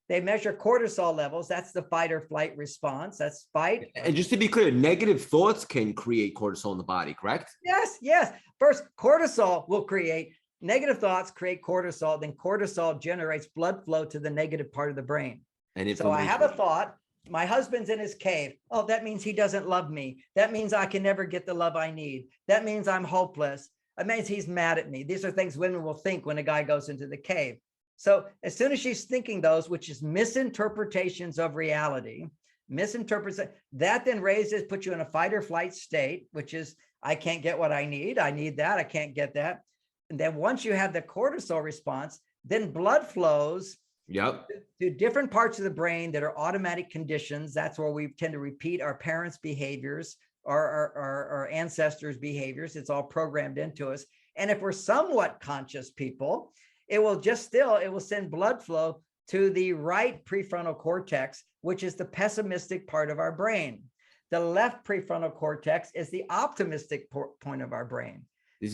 They measure cortisol levels. That's the fight or flight response. That's fight. And just to be clear, negative thoughts can create cortisol in the body, correct? Yes, yes. First, cortisol will create negative thoughts, create cortisol. Then cortisol generates blood flow to the negative part of the brain. And So I have a thought. My husband's in his cave. Oh, that means he doesn't love me. That means I can never get the love I need. That means I'm hopeless. That means he's mad at me. These are things women will think when a guy goes into the cave. So as soon as she's thinking those, which is misinterpretations of reality, that then puts you in a fight or flight state, which is, I can't get what I need. I need that. I can't get that. And then once you have the cortisol response, then blood flows to different parts of the brain that are automatic conditions. That's where we tend to repeat our parents' behaviors, our ancestors' behaviors. It's all programmed into us. And if we're somewhat conscious people, it will send blood flow to the right prefrontal cortex, which is the pessimistic part of our brain. The left prefrontal cortex is the optimistic point of our brain.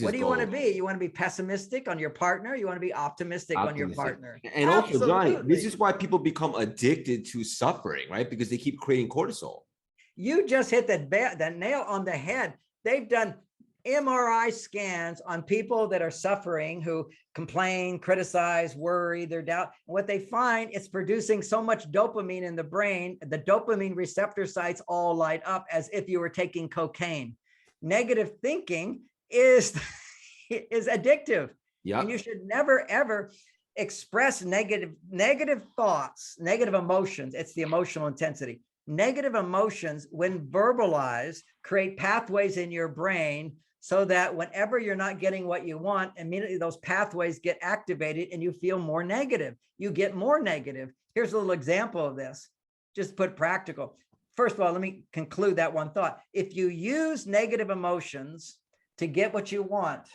What do you want to be? You want to be pessimistic on your partner? You want to be optimistic on your partner? And also, Johnny, this is why people become addicted to suffering, right? Because they keep creating cortisol. You just hit the nail on the head. They've done MRI scans on people that are suffering, who complain, criticize, worry, they're doubt. And what they find, it's producing so much dopamine in the brain, the dopamine receptor sites all light up as if you were taking cocaine. Negative thinking is addictive. Yeah. And you should never, ever express negative thoughts, negative emotions. It's the emotional intensity. Negative emotions, when verbalized, create pathways in your brain so that whenever you're not getting what you want, immediately those pathways get activated and you feel more negative. You get more negative. Here's a little example of this, just put practical. First of all, let me conclude that one thought. If you use negative emotions to get what you want,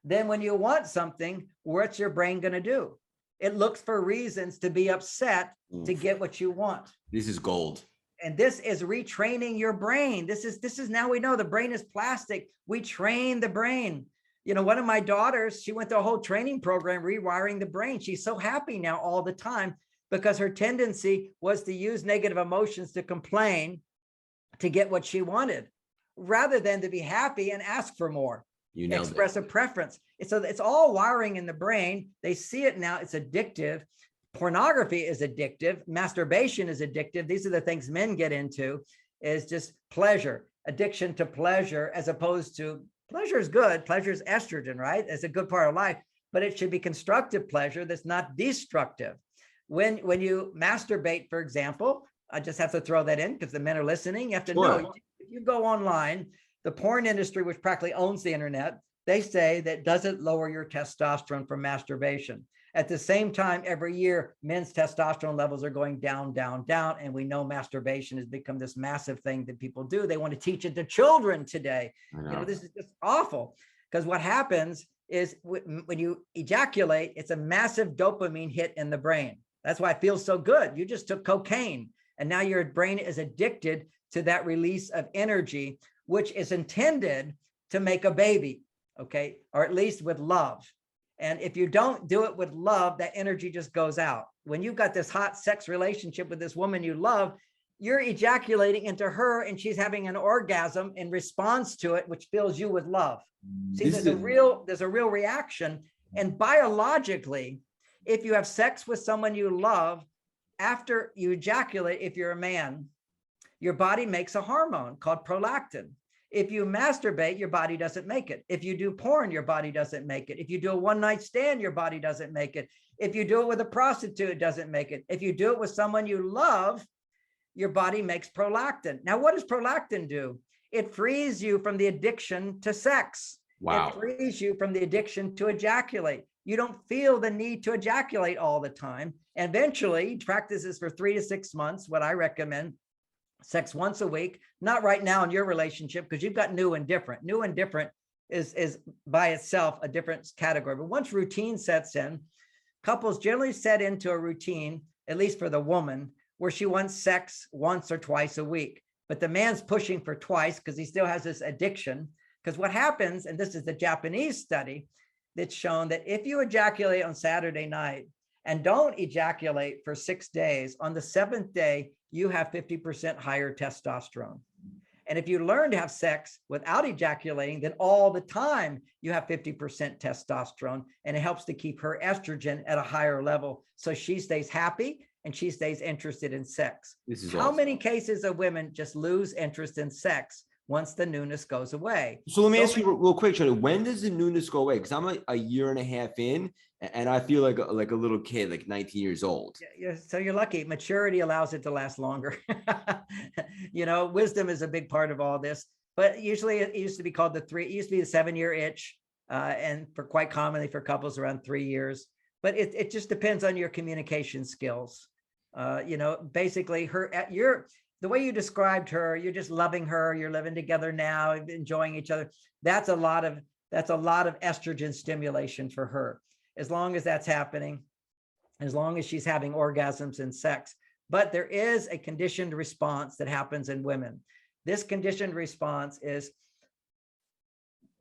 then when you want something, what's your brain going to do? It looks for reasons to be upset to get what you want. This is gold. And this is retraining your brain. This is now we know the brain is plastic. We train the brain. You know, one of my daughters, she went through a whole training program, rewiring the brain. She's so happy now all the time because her tendency was to use negative emotions to complain to get what she wanted, rather than to be happy and ask for more. You know, express a preference. So it's all wiring in the brain. They see it now. It's addictive. Pornography is addictive. Masturbation is addictive. These are the things men get into, is just pleasure, addiction to pleasure, as opposed to pleasure is good. Pleasure is estrogen, right? It's a good part of life, but it should be constructive pleasure that's not destructive. When you masturbate, for example, I just have to throw that in because the men are listening. You have to know, if you go online, the porn industry, which practically owns the internet, they say that doesn't lower your testosterone from masturbation. At the same time, every year, men's testosterone levels are going down, down, down. And we know masturbation has become this massive thing that people do. They want to teach it to children today. You know, this is just awful, because what happens is when you ejaculate, it's a massive dopamine hit in the brain. That's why it feels so good. You just took cocaine, and now your brain is addicted to that release of energy, which is intended to make a baby, okay? Or at least with love. And if you don't do it with love, that energy just goes out. When you've got this hot sex relationship with this woman you love, you're ejaculating into her and she's having an orgasm in response to it, which fills you with love. See, there's a real reaction. And biologically, if you have sex with someone you love, after you ejaculate, if you're a man, your body makes a hormone called prolactin. If you masturbate, your body doesn't make it. If you do porn, your body doesn't make it. If you do a one-night stand, your body doesn't make it. If you do it with a prostitute, it doesn't make it. If you do it with someone you love, your body makes prolactin. Now, what does prolactin do? It frees you from the addiction to sex. Wow. It frees you from the addiction to ejaculate. You don't feel the need to ejaculate all the time. And eventually, practice this for 3 to 6 months, what I recommend. Sex once a week, not right now in your relationship, because you've got new and different. New and different is by itself a different category. But once routine sets in, couples generally set into a routine, at least for the woman, where she wants sex once or twice a week. But the man's pushing for twice because he still has this addiction. Because what happens, and this is the Japanese study that's shown, that if you ejaculate on Saturday night and don't ejaculate for 6 days. On the 7th day, you have 50% higher testosterone. And if you learn to have sex without ejaculating, then all the time you have 50% testosterone, and it helps to keep her estrogen at a higher level. So she stays happy and she stays interested in sex. This is How awesome. many cases of women just lose interest in sex once the newness goes away? So let me ask you real quick, Charlie, when does the newness go away? Because I'm a year and a half in, and I feel like a little kid, like 19 years old. So you're lucky. Maturity allows it to last longer. Wisdom is a big part of all this, but usually it used to be called it used to be the 7-year itch, and for quite commonly for couples around 3 years. But it just depends on your communication skills. Basically the way you described her, you're just loving her, you're living together now, enjoying each other. That's a lot of estrogen stimulation for her. As long as that's happening, as long as she's having orgasms and sex. But there is a conditioned response that happens in women. This conditioned response is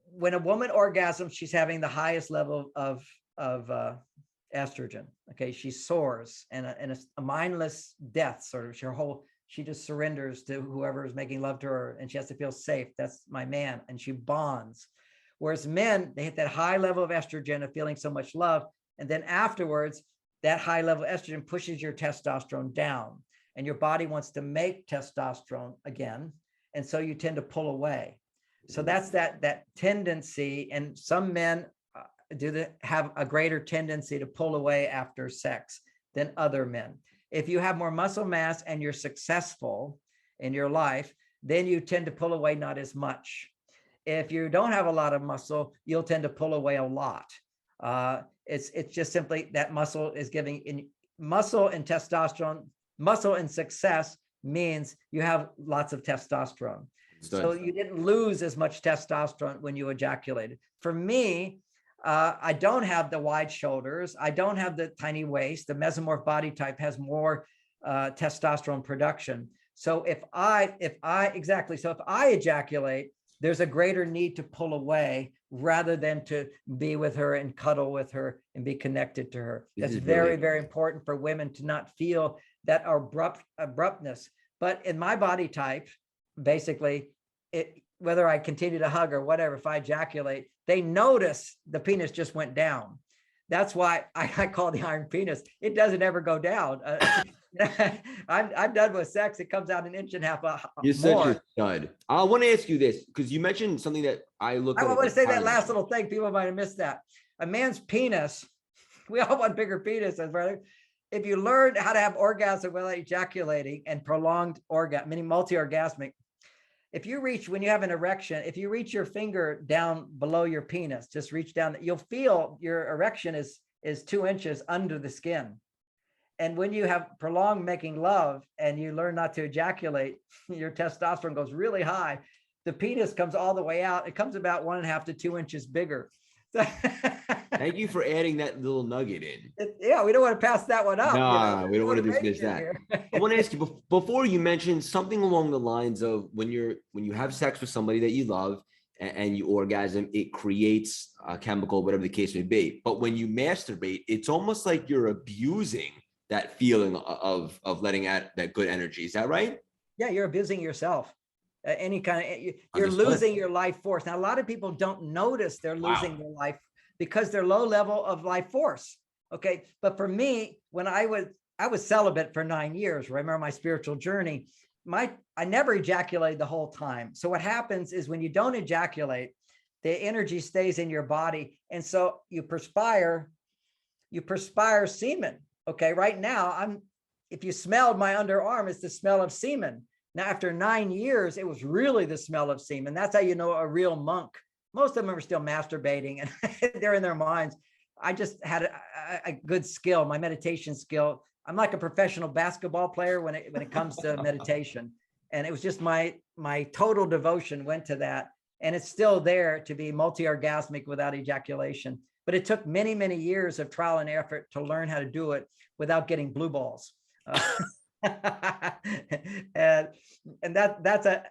when a woman orgasms, she's having the highest level of estrogen. Okay, she soars, and a mindless death, sort of. She just surrenders to whoever is making love to her, and she has to feel safe. That's my man, and she bonds. Whereas men, they hit that high level of estrogen of feeling so much love, and then afterwards, that high level of estrogen pushes your testosterone down, and your body wants to make testosterone again, and so you tend to pull away. So that's that tendency, and some men have a greater tendency to pull away after sex than other men. If you have more muscle mass and you're successful in your life, then you tend to pull away not as much. If you don't have a lot of muscle, you'll tend to pull away a lot. It's just simply that muscle is giving muscle and testosterone. Muscle and success means you have lots of testosterone. So you didn't lose as much testosterone when you ejaculated. For me, I don't have the wide shoulders. I don't have the tiny waist. The mesomorph body type has more testosterone production. So if I ejaculate, there's a greater need to pull away rather than to be with her and cuddle with her and be connected to her. That's very, very important for women to not feel that abruptness. But in my body type, basically, whether I continue to hug or whatever, if I ejaculate, they notice the penis just went down. That's why I call the iron penis. It doesn't ever go down. I'm done with sex. It comes out an inch and a half You're more. such a stud. I want to ask you this, because you mentioned something that I want to say that last little thing. People might have missed that. A man's penis, we all want bigger penises, brother. If you learn how to have orgasm without ejaculating and prolonged orgasm, meaning multi-orgasmic, when you have an erection, if you reach your finger down below your penis, just reach down, you'll feel your erection is 2 inches under the skin. And when you have prolonged making love and you learn not to ejaculate, your testosterone goes really high. The penis comes all the way out. It comes about 1.5 to 2 inches bigger. Thank you for adding that little nugget in. Yeah, we don't want to pass that one up. No, we don't want to dismiss that. I want to ask you, before you mentioned something along the lines of when you have sex with somebody that you love and you orgasm, it creates a chemical, whatever the case may be. But when you masturbate, it's almost like you're abusing that feeling of letting out that good energy. Is that right? Yeah, you're abusing yourself. You're losing your life force. Now, a lot of people don't notice they're losing their life because they're low level of life force. Okay. But for me, when I was celibate for 9 years, remember my spiritual journey, I never ejaculated the whole time. So what happens is when you don't ejaculate, the energy stays in your body. And so you perspire semen. Okay. Right now, if you smelled my underarm, it's the smell of semen. Now, after 9 years, it was really the smell of semen. That's how you know a real monk. Most of them are still masturbating and they're in their minds. I just had a good skill, my meditation skill. I'm like a professional basketball player when it comes to meditation. And it was just my total devotion went to that. And it's still there to be multi-orgasmic without ejaculation. But it took many, many years of trial and effort to learn how to do it without getting blue balls. and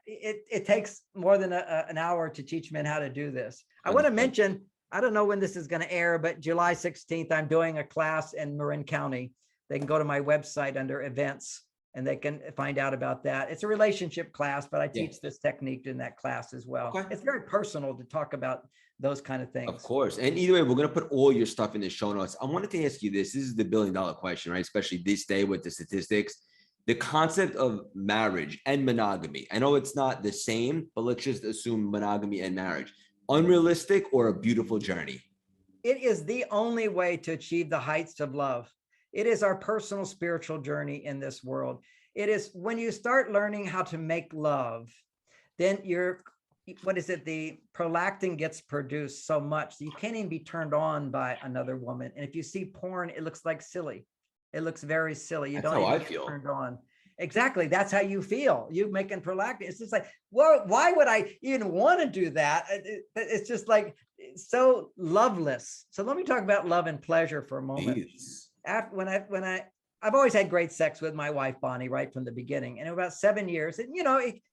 it takes more than an hour to teach men how to do this. I want to mention I don't know when this is going to air, but July 16th, I'm doing a class in Marin County. They can go to my website under events and they can find out about that. It's a relationship class, but I teach this technique in that class as well. Okay. It's very personal to talk about those kind of things. Of course. And either way, we're going to put all your stuff in the show notes. I wanted to ask you this. This is the billion-dollar question, right? Especially this day with the statistics. The concept of marriage and monogamy. I know it's not the same, but let's just assume monogamy and marriage. Unrealistic or a beautiful journey? It is the only way to achieve the heights of love. It is our personal spiritual journey in this world. It is when you start learning how to make love, then the prolactin gets produced so much that you can't even be turned on by another woman. And if you see porn, it looks like silly. It looks very silly. You don't even get turned on. Exactly. That's how you feel. You making prolactin. It's just like, well, why would I even want to do that? It's just like so loveless. So let me talk about love and pleasure for a moment. Jeez. I've always had great sex with my wife, Bonnie, right from the beginning. And about 7 years, and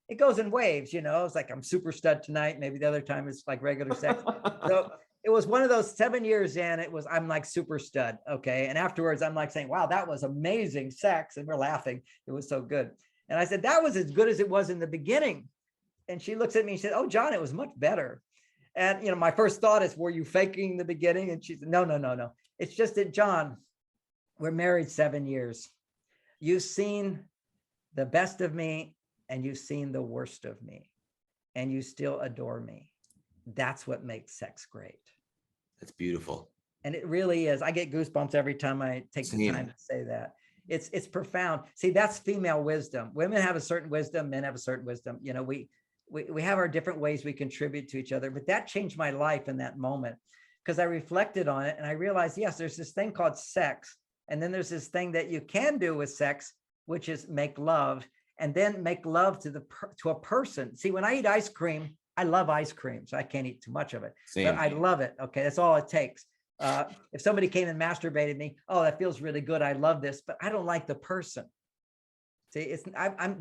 it goes in waves, it's like I'm super stud tonight. Maybe the other time it's like regular sex. So it was one of those 7 years in, I'm like super stud. Okay. And afterwards I'm like saying, wow, that was amazing sex. And we're laughing. It was so good. And I said, that was as good as it was in the beginning. And she looks at me and said, oh, John, it was much better. And, my first thought is, were you faking the beginning? And she said, no. It's just that, John, we're married 7 years. You've seen the best of me and you've seen the worst of me and you still adore me. That's what makes sex great. That's beautiful. And it really is. I get goosebumps every time I take the time to say that. It's profound. See, that's female wisdom. Women have a certain wisdom, men have a certain wisdom. We have our different ways we contribute to each other, but that changed my life in that moment because I reflected on it and I realized, yes, there's this thing called sex. And then there's this thing that you can do with sex, which is make love and then make love to a person. See, when I eat ice cream, I love ice cream, so I can't eat too much of it. Same. But I love it. Okay, that's all it takes. If somebody came and masturbated me, oh, that feels really good. I love this, but I don't like the person. See,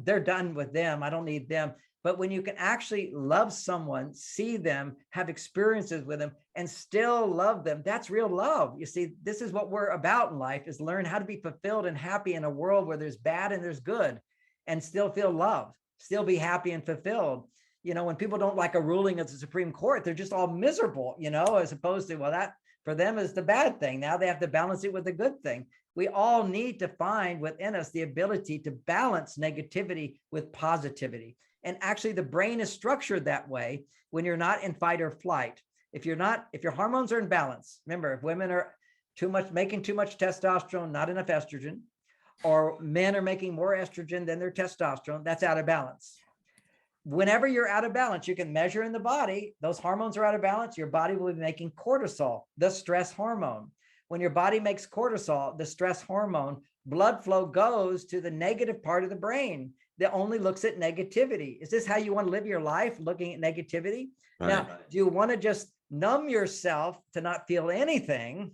they're done with them. I don't need them. But when you can actually love someone, see them, have experiences with them, and still love them, that's real love. You see, this is what we're about in life, is learn how to be fulfilled and happy in a world where there's bad and there's good, and still feel love, still be happy and fulfilled. When people don't like a ruling of the Supreme Court, they're just all miserable, as opposed to, well, that for them is the bad thing. Now they have to balance it with the good thing. We all need to find within us the ability to balance negativity with positivity. And actually the brain is structured that way when you're not in fight or flight. If your hormones are in balance, remember, if women are making too much testosterone, not enough estrogen, or men are making more estrogen than their testosterone, that's out of balance. Whenever you're out of balance, you can measure in the body, those hormones are out of balance, your body will be making cortisol, the stress hormone. When your body makes cortisol, the stress hormone, blood flow goes to the negative part of the brain that only looks at negativity. Is this how you want to live your life, looking at negativity? Right. Now, do you want to just numb yourself to not feel anything?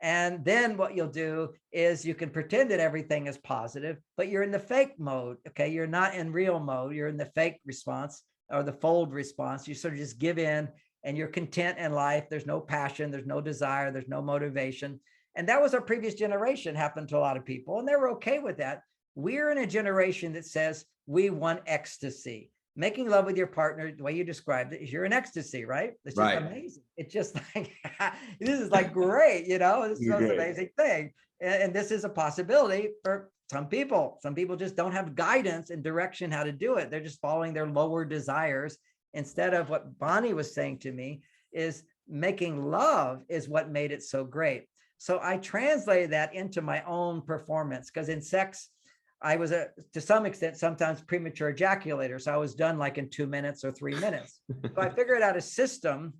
And then what you'll do is you can pretend that everything is positive, but you're in the fake mode. Okay. You're not in real mode. You're in the fake response or the fold response. You sort of just give in and you're content in life. There's no passion. There's no desire. There's no motivation. And that was our previous generation, happened to a lot of people. And they were okay with that. We're in a generation that says we want ecstasy. Making love with your partner, the way you described it, is you're in ecstasy, right? It's just amazing. It's just like, this is like great, this is the most amazing thing. And this is a possibility for some people. Some people just don't have guidance and direction how to do it. They're just following their lower desires instead of what Bonnie was saying to me is making love is what made it so great. So I translated that into my own performance because in sex, I was to some extent, sometimes premature ejaculator. So I was done like in 2 minutes or 3 minutes. So I figured out a system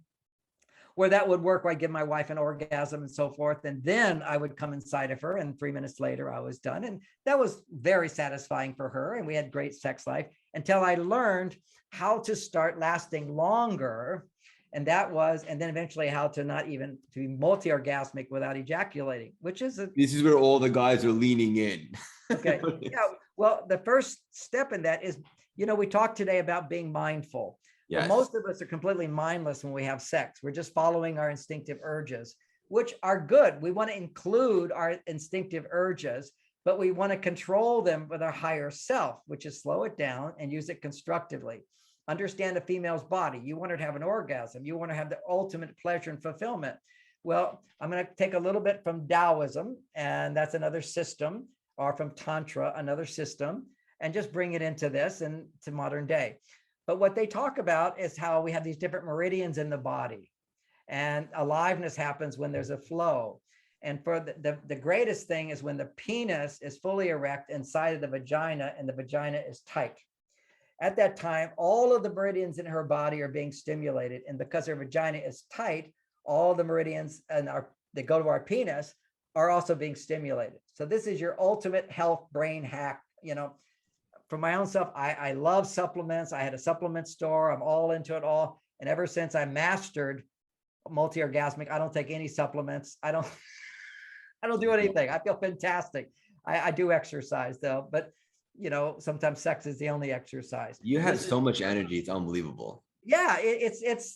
where that would work, where I'd give my wife an orgasm and so forth. And then I would come inside of her and 3 minutes later I was done. And that was very satisfying for her. And we had great sex life until I learned how to start lasting longer. And then eventually how to not even to be multi-orgasmic without ejaculating, which is this is where all the guys are leaning in. Okay. Yeah. Well, the first step in that is, We talked today about being mindful. Well, Yes. most of us are completely mindless when we have sex. We're just following our instinctive urges, which are good. We want to include our instinctive urges, but we want to control them with our higher self, which is slow it down and use it constructively. Understand a female's body. You want her to have an orgasm. You want to have the ultimate pleasure and fulfillment. Well, I'm going to take a little bit from Taoism, and that's another system, or from Tantra, another system, and just bring it into this and to modern day. But what they talk about is how we have these different meridians in the body, and aliveness happens when there's a flow. And for the greatest thing is when the penis is fully erect inside of the vagina and the vagina is tight. At that time, all of the meridians in her body are being stimulated. And because her vagina is tight, all the meridians that go to our penis are also being stimulated. So this is your ultimate health brain hack. For my own self, I love supplements. I had a supplement store. I'm all into it all. And ever since I mastered multi-orgasmic, I don't take any supplements. I don't do anything. I feel fantastic. I do exercise though, but sometimes sex is the only exercise. You have so much energy. It's unbelievable. Yeah, it's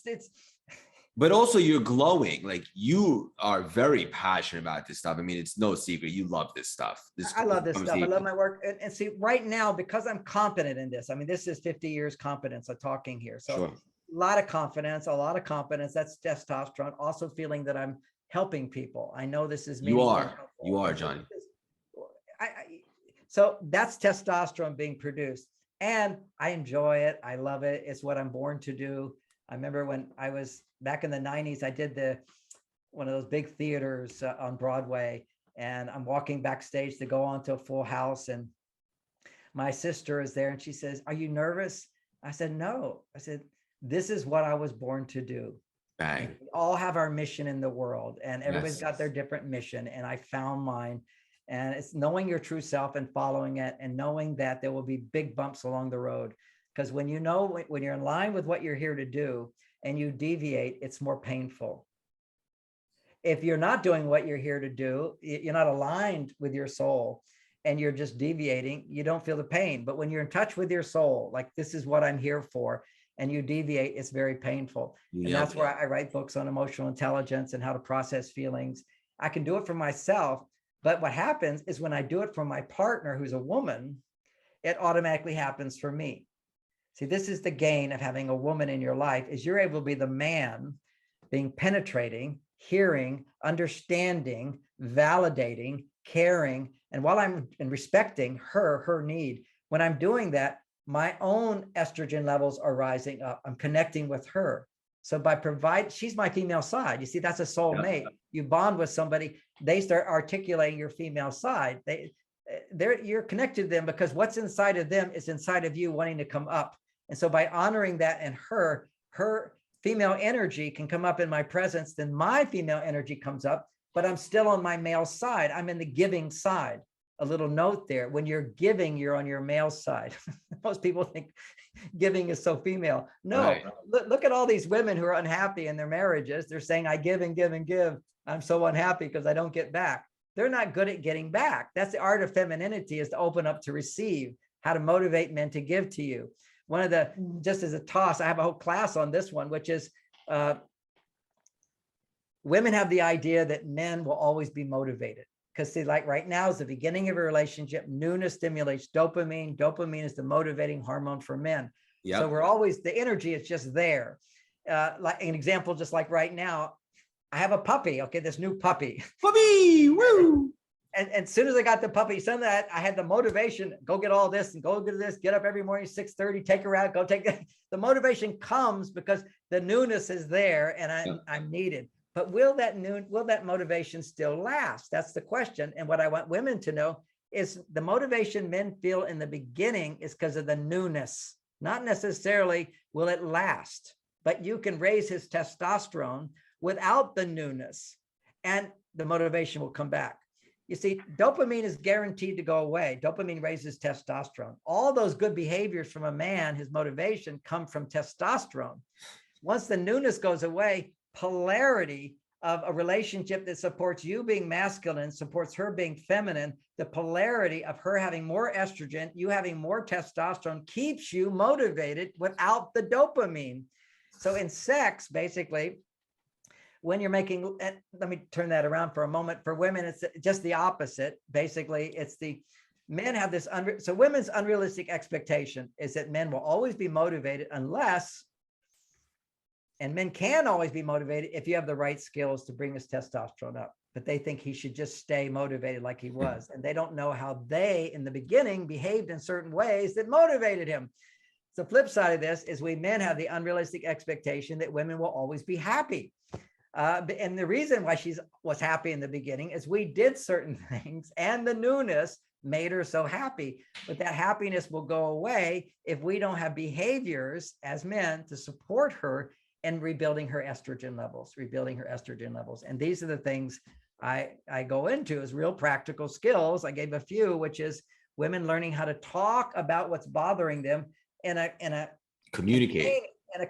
But also you're glowing. Like, you are very passionate about this stuff. I mean, it's no secret. You love this stuff. I love this stuff. I love my work. And see, right now, because I'm competent in this, I mean, this is 50 years competence of talking here. So Sure. a lot of confidence. That's testosterone. Also feeling that I'm helping people. I know this is You are, Johnny. So that's testosterone being produced, and I enjoy it. I love it. It's what I'm born to do. I remember when I was back in the 90s, I did one of those big theaters on Broadway, and I'm walking backstage to go on to a full house, and my sister is there, and she says, "Are you nervous?" I said, "No." I said, "This is what I was born to do." Bang. We all have our mission in the world, and everybody's Yes. got their different mission, and I found mine. And it's knowing your true self and following it, and knowing that there will be big bumps along the road. Because when when you're in line with what you're here to do and you deviate, it's more painful. If you're not doing what you're here to do, you're not aligned with your soul, and you're just deviating, you don't feel the pain. But when you're in touch with your soul, like, this is what I'm here for, and you deviate, it's very painful. And that's where I write books on emotional intelligence and how to process feelings. I can do it for myself. But what happens is when I do it for my partner, who's a woman, it automatically happens for me. See, this is the gain of having a woman in your life, is you're able to be the man being penetrating, hearing, understanding, validating, caring. And while I'm respecting her need, when I'm doing that, my own estrogen levels are rising up. I'm connecting with her. So she's my female side. You see, that's a soulmate. Yeah. You bond with somebody, they start articulating your female side. You're connected to them because what's inside of them is inside of you wanting to come up. And so by honoring that in her female energy can come up in my presence, then my female energy comes up, but I'm still on my male side. I'm in the giving side. A little note there: when you're giving, you're on your male side. Most people think giving is so female. No, right. Look at all these women who are unhappy in their marriages. They're saying, I give and give and give. I'm so unhappy because I don't get back. They're not good at getting back. That's the art of femininity, is to open up to receive, how to motivate men to give to you. Just as a toss, I have a whole class on this one, which is women have the idea that men will always be motivated. Because see, like right now is the beginning of a relationship. Newness stimulates dopamine. Dopamine is the motivating hormone for men. Yep. So the energy is just there. Like an example, just like right now, I have a puppy. Okay, this new puppy. Puppy, woo! And as soon as I got the puppy, suddenly I had the motivation, go get all this and go get this, get up every morning, 6:30, take her out, go take that. The motivation comes because the newness is there and I'm needed. But will that motivation still last? That's the question. And what I want women to know is the motivation men feel in the beginning is because of the newness, not necessarily will it last, but you can raise his testosterone without the newness and the motivation will come back. You see, dopamine is guaranteed to go away. Dopamine raises testosterone. All those good behaviors from a man, his motivation, come from testosterone. Once the newness goes away, polarity of a relationship that supports you being masculine, supports her being feminine, the polarity of her having more estrogen, you having more testosterone keeps you motivated without the dopamine. So in sex, basically, when you're making, let me turn that around for a moment. For women, it's just the opposite. Basically, it's the men have this, so women's unrealistic expectation is that men will always be motivated unless, and men can always be motivated if you have the right skills to bring his testosterone up. But they think he should just stay motivated like he was. And they don't know how they, in the beginning, behaved in certain ways that motivated him. The flip side of this is we men have the unrealistic expectation that women will always be happy. And the reason why she was happy in the beginning is we did certain things and the newness made her so happy. But that happiness will go away if we don't have behaviors as men to support her and rebuilding her estrogen levels. And these are the things I go into as real practical skills. I gave a few, which is women learning how to talk about what's bothering them in a communicate in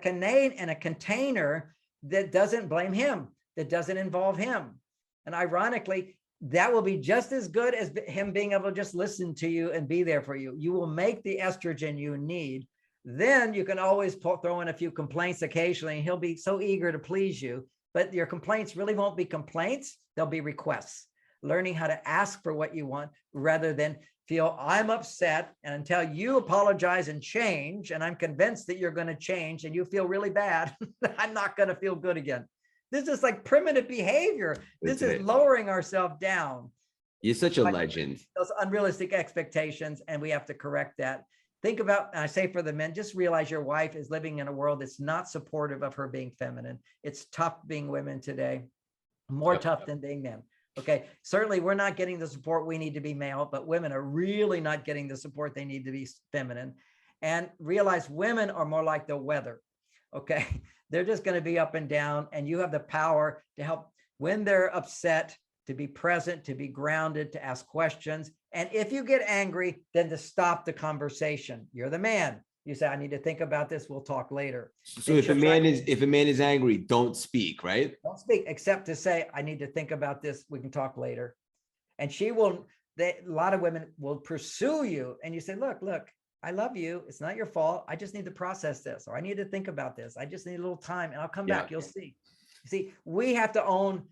a container that doesn't blame him, that doesn't involve him. And ironically, that will be just as good as him being able to just listen to you and be there for you. You will make the estrogen you need. Then you can always throw in a few complaints occasionally, and he'll be so eager to please you. But your complaints really won't be complaints. They'll be requests. Learning how to ask for what you want rather than feel I'm upset, and until you apologize and change, and I'm convinced that you're going to change and you feel really bad, I'm not going to feel good again. This is like primitive behavior. This is lowering ourselves down. You're such a legend. Those unrealistic expectations, and we have to correct that. Think about, and I say for the men, just realize your wife is living in a world that's not supportive of her being feminine. It's tough being women today, more tough than being men. Okay, certainly we're not getting the support we need to be male, but women are really not getting the support they need to be feminine. And realize women are more like the weather. Okay, they're just going to be up and down, and you have the power to help when they're upset, to be present, to be grounded, to ask questions. And if you get angry, then to stop the conversation. You're the man. You say, I need to think about this. We'll talk later. So if a man is angry, don't speak, right? Don't speak, except to say, I need to think about this. We can talk later. And she will, a lot of women will pursue you. And you say, look, I love you. It's not your fault. I just need to process this, or I need to think about this. I just need a little time, and I'll come back. You'll see. See, we have to own,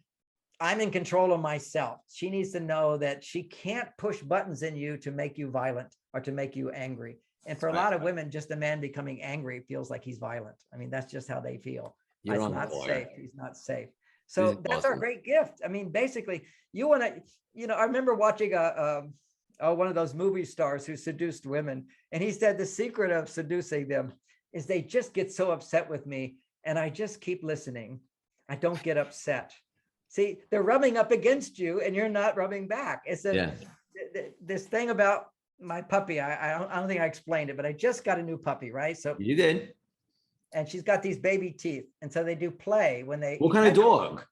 I'm in control of myself. She needs to know that she can't push buttons in you to make you violent or to make you angry. And for a lot of women, just a man becoming angry feels like he's violent. I mean, that's just how they feel. He's not safe. He's not safe. So that's our great gift. I mean, basically, you want to, I remember watching one of those movie stars who seduced women. And he said the secret of seducing them is they just get so upset with me, and I just keep listening. I don't get upset. See, they're rubbing up against you and you're not rubbing back. It's this thing about my puppy. I don't think I explained it, but I just got a new puppy, right? So you did. And she's got these baby teeth. And so they do play when they. What kind of dog?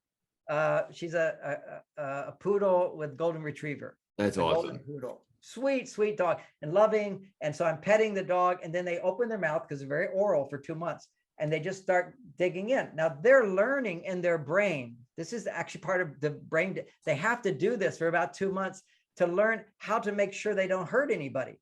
She's a poodle with golden retriever. That's awesome. Golden poodle. Sweet, sweet dog, and loving. And so I'm petting the dog, and then they open their mouth because they're very oral for 2 months. And they just start digging in. Now they're learning in their brain. This is actually part of the brain. They have to do this for about 2 months to learn how to make sure they don't hurt anybody.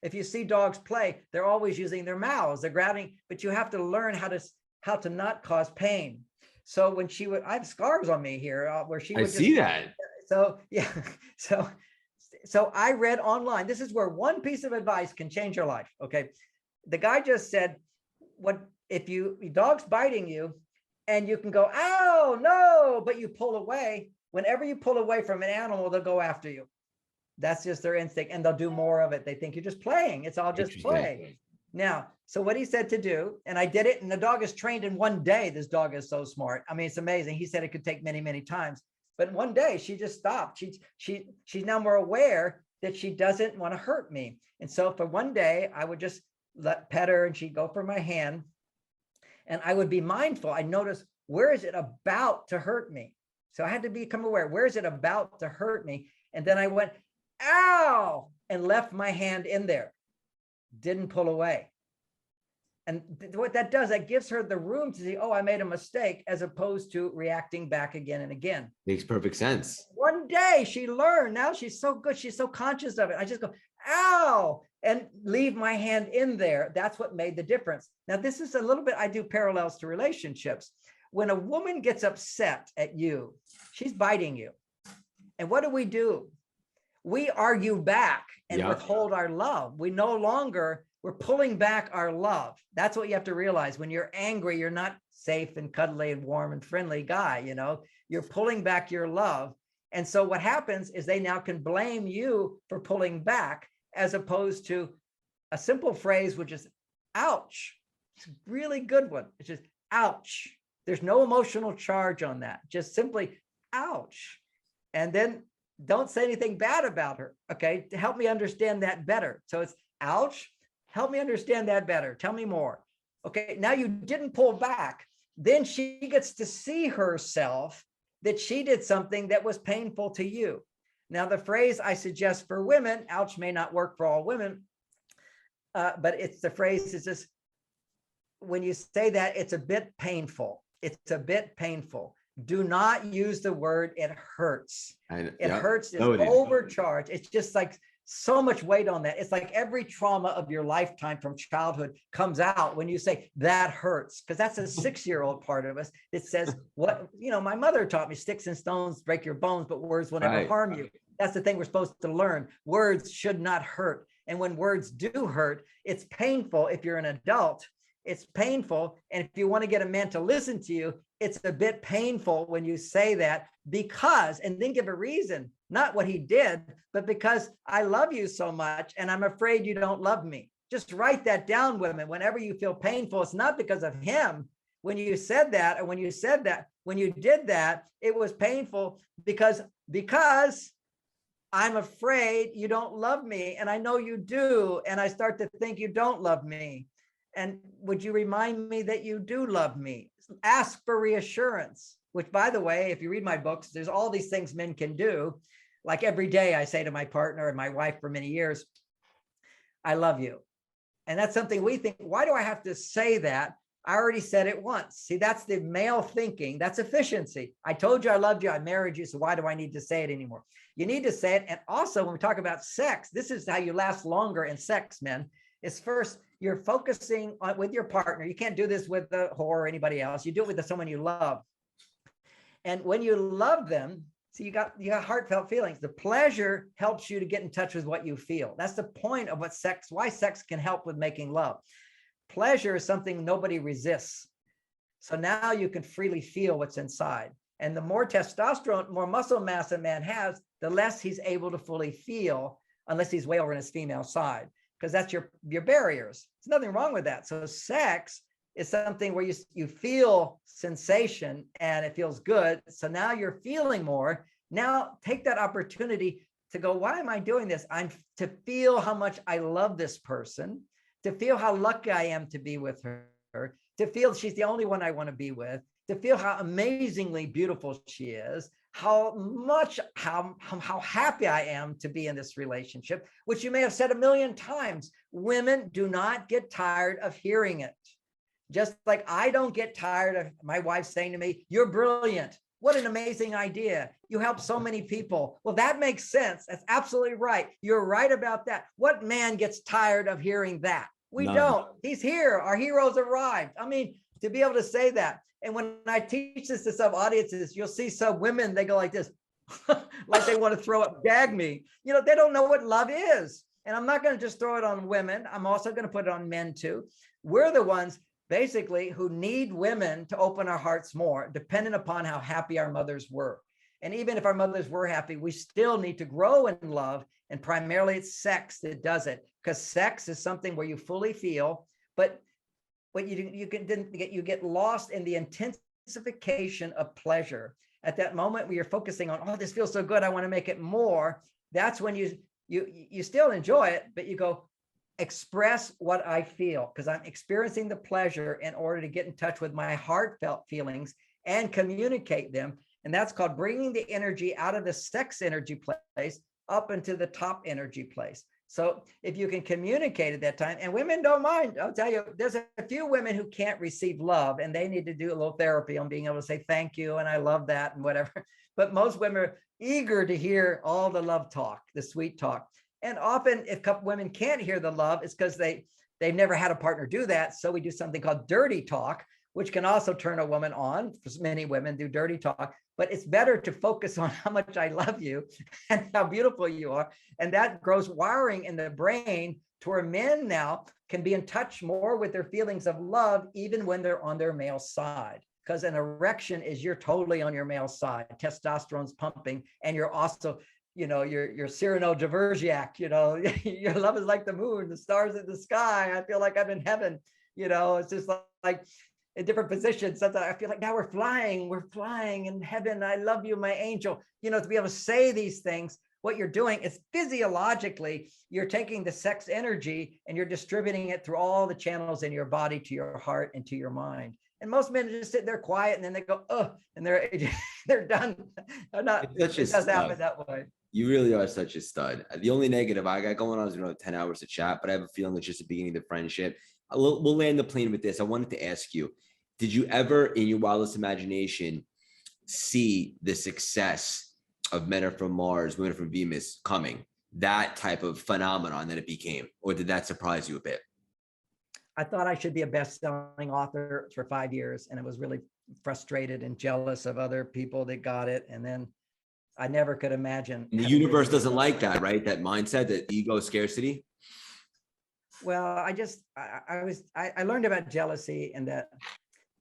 If you see dogs play, they're always using their mouths, they're grabbing, but you have to learn how to not cause pain. So when she would, I have scars on me here where she would see that. So yeah, so I read online. This is where one piece of advice can change your life. Okay. The guy just said, if your dog's biting you and you can go, ow, no, but you pull away. Whenever you pull away from an animal, they'll go after you. That's just their instinct, and they'll do more of it. They think you're just playing. It's all just play. Now, so what he said to do, and I did it, and the dog is trained in 1 day. This dog is so smart. I mean, it's amazing. He said it could take many, many times, but 1 day she just stopped. She's now more aware that she doesn't want to hurt me. And so for 1 day, I would just pet her, and she'd go for my hand. And I would be mindful. I notice, where is it about to hurt me? So I had to become aware. Where is it about to hurt me? And then I went, ow, and left my hand in there. Didn't pull away. And what that does, that gives her the room to say, oh, I made a mistake, as opposed to reacting back again and again. Makes perfect sense. One day she learned. Now she's so good. She's so conscious of it. I just go, ow, and leave my hand in there. That's what made the difference. Now, this is a little bit, I do parallels to relationships. When a woman gets upset at you, she's biting you. And what do? We argue back and withhold our love. We no longer, we're pulling back our love. That's what you have to realize. When you're angry, you're not safe and cuddly and warm and friendly guy, you know, you're pulling back your love. And so what happens is they now can blame you for pulling back, as opposed to a simple phrase, which is ouch. It's a really good one. It's just ouch. There's no emotional charge on that. Just simply ouch. And then don't say anything bad about her. Okay. To help me understand that better. So it's ouch. Help me understand that better. Tell me more. Okay. Now you didn't pull back. Then she gets to see herself that she did something that was painful to you. Now, the phrase I suggest for women, ouch may not work for all women, but it's the phrase is this, when you say that, it's a bit painful. It's a bit painful. Do not use the word it hurts. It hurts is overcharged. It's just like so much weight on that. It's like every trauma of your lifetime from childhood comes out when you say that hurts, because that's a 6-year-old part of us that says, what, you know, my mother taught me, sticks and stones break your bones, but words will never harm you. That's the thing we're supposed to learn. Words should not hurt. And when words do hurt, it's painful. If you're an adult, it's painful. And if you want to get a man to listen to you, it's a bit painful when you say that, because, and then give a reason, not what he did, but because I love you so much and I'm afraid you don't love me. Just write that down, women. Whenever you feel painful, it's not because of him. When you said that, or when you said that, when you did that, it was painful because I'm afraid you don't love me. And I know you do. And I start to think you don't love me. And would you remind me that you do love me? Ask for reassurance, which, by the way, if you read my books, there's all these things men can do. Like every day I say to my partner and my wife for many years, I love you. And that's something we think, why do I have to say that? I already said it once. See, that's the male thinking. That's efficiency. I told you I loved you. I married you. So why do I need to say it anymore? You need to say it. And also, when we talk about sex, this is how you last longer in sex, men. Is first, you're focusing on with your partner. You can't do this with the whore or anybody else. You do it with someone you love. And when you love them, so you got heartfelt feelings. The pleasure helps you to get in touch with what you feel. That's the point of why sex can help with making love. Pleasure is something nobody resists. So now you can freely feel what's inside. And the more testosterone, more muscle mass a man has, the less he's able to fully feel, unless he's way over on his female side, because that's your barriers. There's nothing wrong with that. So sex is something where you feel sensation and it feels good. So now you're feeling more. Now take that opportunity to go, why am I doing this? I'm to feel how much I love this person, to feel how lucky I am to be with her, to feel she's the only one I want to be with, to feel how amazingly beautiful she is, how happy I am to be in this relationship, which you may have said 1,000,000 times. Women do not get tired of hearing it. Just like I don't get tired of my wife saying to me, you're brilliant. What an amazing idea. You help so many people. Well, that makes sense. That's absolutely right. You're right about that. What man gets tired of hearing that? We don't. He's here. Our heroes arrived. I mean, to be able to say that. And when I teach this to some audiences, you'll see some women, they go like this, like they want to throw up, gag me. You know, they don't know what love is. And I'm not going to just throw it on women. I'm also going to put it on men too. We're the ones basically who need women to open our hearts more, dependent upon how happy our mothers were. And even if our mothers were happy, we still need to grow in love. And primarily it's sex that does it, because sex is something where you fully feel, but you get lost in the intensification of pleasure. At that moment where you're focusing on, oh, this feels so good, I want to make it more. That's when you still enjoy it, but you go, express what I feel, because I'm experiencing the pleasure in order to get in touch with my heartfelt feelings and communicate them. And that's called bringing the energy out of the sex energy place up into the top energy place. So if you can communicate at that time, and women don't mind, I'll tell you, there's a few women who can't receive love and they need to do a little therapy on being able to say thank you and I love that and whatever. But most women are eager to hear all the love talk, the sweet talk. And often if women can't hear the love, it's because they've never had a partner do that. So we do something called dirty talk, which can also turn a woman on. For many women do dirty talk, but it's better to focus on how much I love you and how beautiful you are. And that grows wiring in the brain to where men now can be in touch more with their feelings of love, even when they're on their male side. Because an erection is you're totally on your male side. Testosterone's pumping, and you're also, you're Cyrano de Bergerac, your love is like the moon, the stars in the sky. I feel like I'm in heaven. It's just like in different positions. Sometimes I feel like now we're flying in heaven. I love you, my angel. To be able to say these things, what you're doing is physiologically, you're taking the sex energy and you're distributing it through all the channels in your body to your heart and to your mind. And most men just sit there quiet and then they go, oh, and they're done. It does happen that way. You really are such a stud. The only negative I got going on is 10 hours to chat, but I have a feeling it's just the beginning of the friendship. We'll land the plane with this. I wanted to ask you, did you ever in your wildest imagination see the success of Men Are From Mars, Women Are From Venus coming, that type of phenomenon that it became, or did that surprise you a bit? I thought I should be a best-selling author for 5 years, and I was really frustrated and jealous of other people that got it. And then I never could imagine. And the universe doesn't like that, right? That mindset, that ego scarcity. Well, I learned about jealousy, and that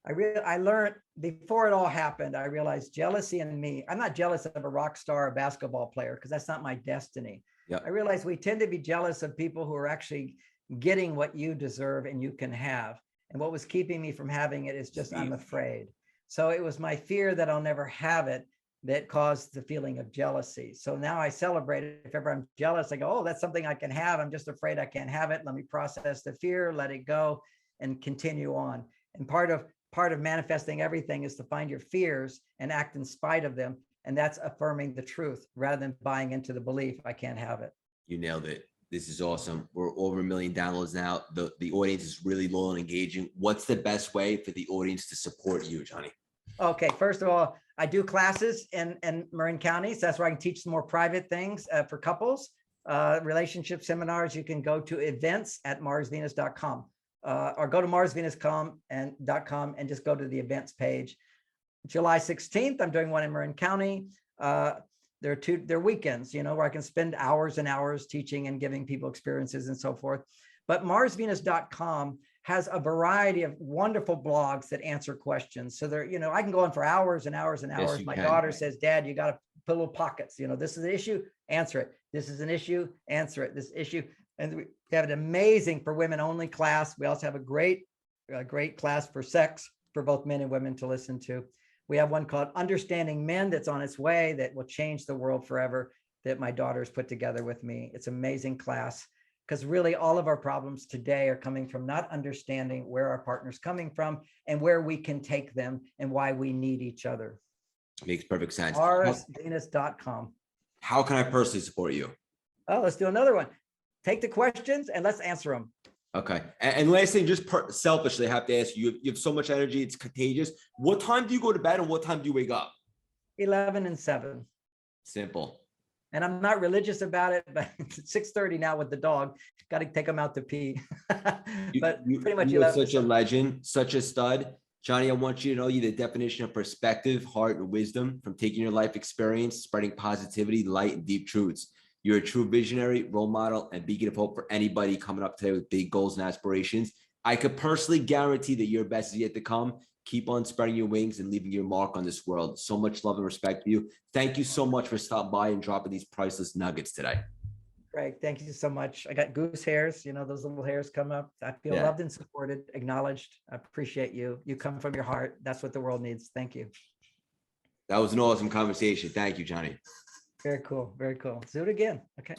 I learned before it all happened. I realized jealousy in me. I'm not jealous of a rock star or basketball player because that's not my destiny. Yep. I realized we tend to be jealous of people who are actually getting what you deserve and you can have. And what was keeping me from having it is just I'm afraid. So it was my fear that I'll never have it that caused the feeling of jealousy. So now I celebrate it. If ever I'm jealous, I go, oh, that's something I can have. I'm just afraid I can't have it. Let me process the fear, let it go, and continue on. And part of manifesting everything is to find your fears and act in spite of them. And that's affirming the truth rather than buying into the belief I can't have it. You nailed it. This is awesome. We're over 1 million downloads now. The audience is really loyal and engaging. What's the best way for the audience to support you, Johnny? Okay, first of all, I do classes in Marin County. So that's where I can teach some more private things for couples, relationship seminars. You can go to events@marsvenus.com or go to marsvenus.com and just go to the events page. July 16th, I'm doing one in Marin County. They're weekends, where I can spend hours and hours teaching and giving people experiences and so forth. But marsvenus.com has a variety of wonderful blogs that answer questions. So there, I can go on for hours and hours and hours. Yes, my daughter says, Dad, you got to put little pockets. This is an issue, answer it. This is an issue, answer it. This issue. And we have an amazing for women only class. We also have a great class for sex for both men and women to listen to. We have one called Understanding Men that's on its way that will change the world forever that my daughter's put together with me. It's an amazing class because really all of our problems today are coming from not understanding where our partner's coming from and where we can take them and why we need each other. Makes perfect sense. marsvenus.com. How can I personally support you? Oh, let's do another one. Take the questions and let's answer them. Okay. And last thing, just selfishly, I have to ask you, you have so much energy, it's contagious. What time do you go to bed and what time do you wake up? 11 and 7. Simple. And I'm not religious about it, but it's 6:30 now with the dog. Got to take him out to pee. But pretty much you're such a legend, such a stud. Johnny, I want you to know you're the definition of perspective, heart, and wisdom from taking your life experience, spreading positivity, light, and deep truths. You're a true visionary, role model, and beacon of hope for anybody coming up today with big goals and aspirations. I could personally guarantee that your best is yet to come. Keep on spreading your wings and leaving your mark on this world. So much love and respect for you. Thank you so much for stopping by and dropping these priceless nuggets today. Greg, thank you so much. I got goose hairs, those little hairs come up. I feel loved and supported, acknowledged. I appreciate you. You come from your heart. That's what the world needs. Thank you. That was an awesome conversation. Thank you, Johnny. Very cool. Very cool. Let's do it again. Okay.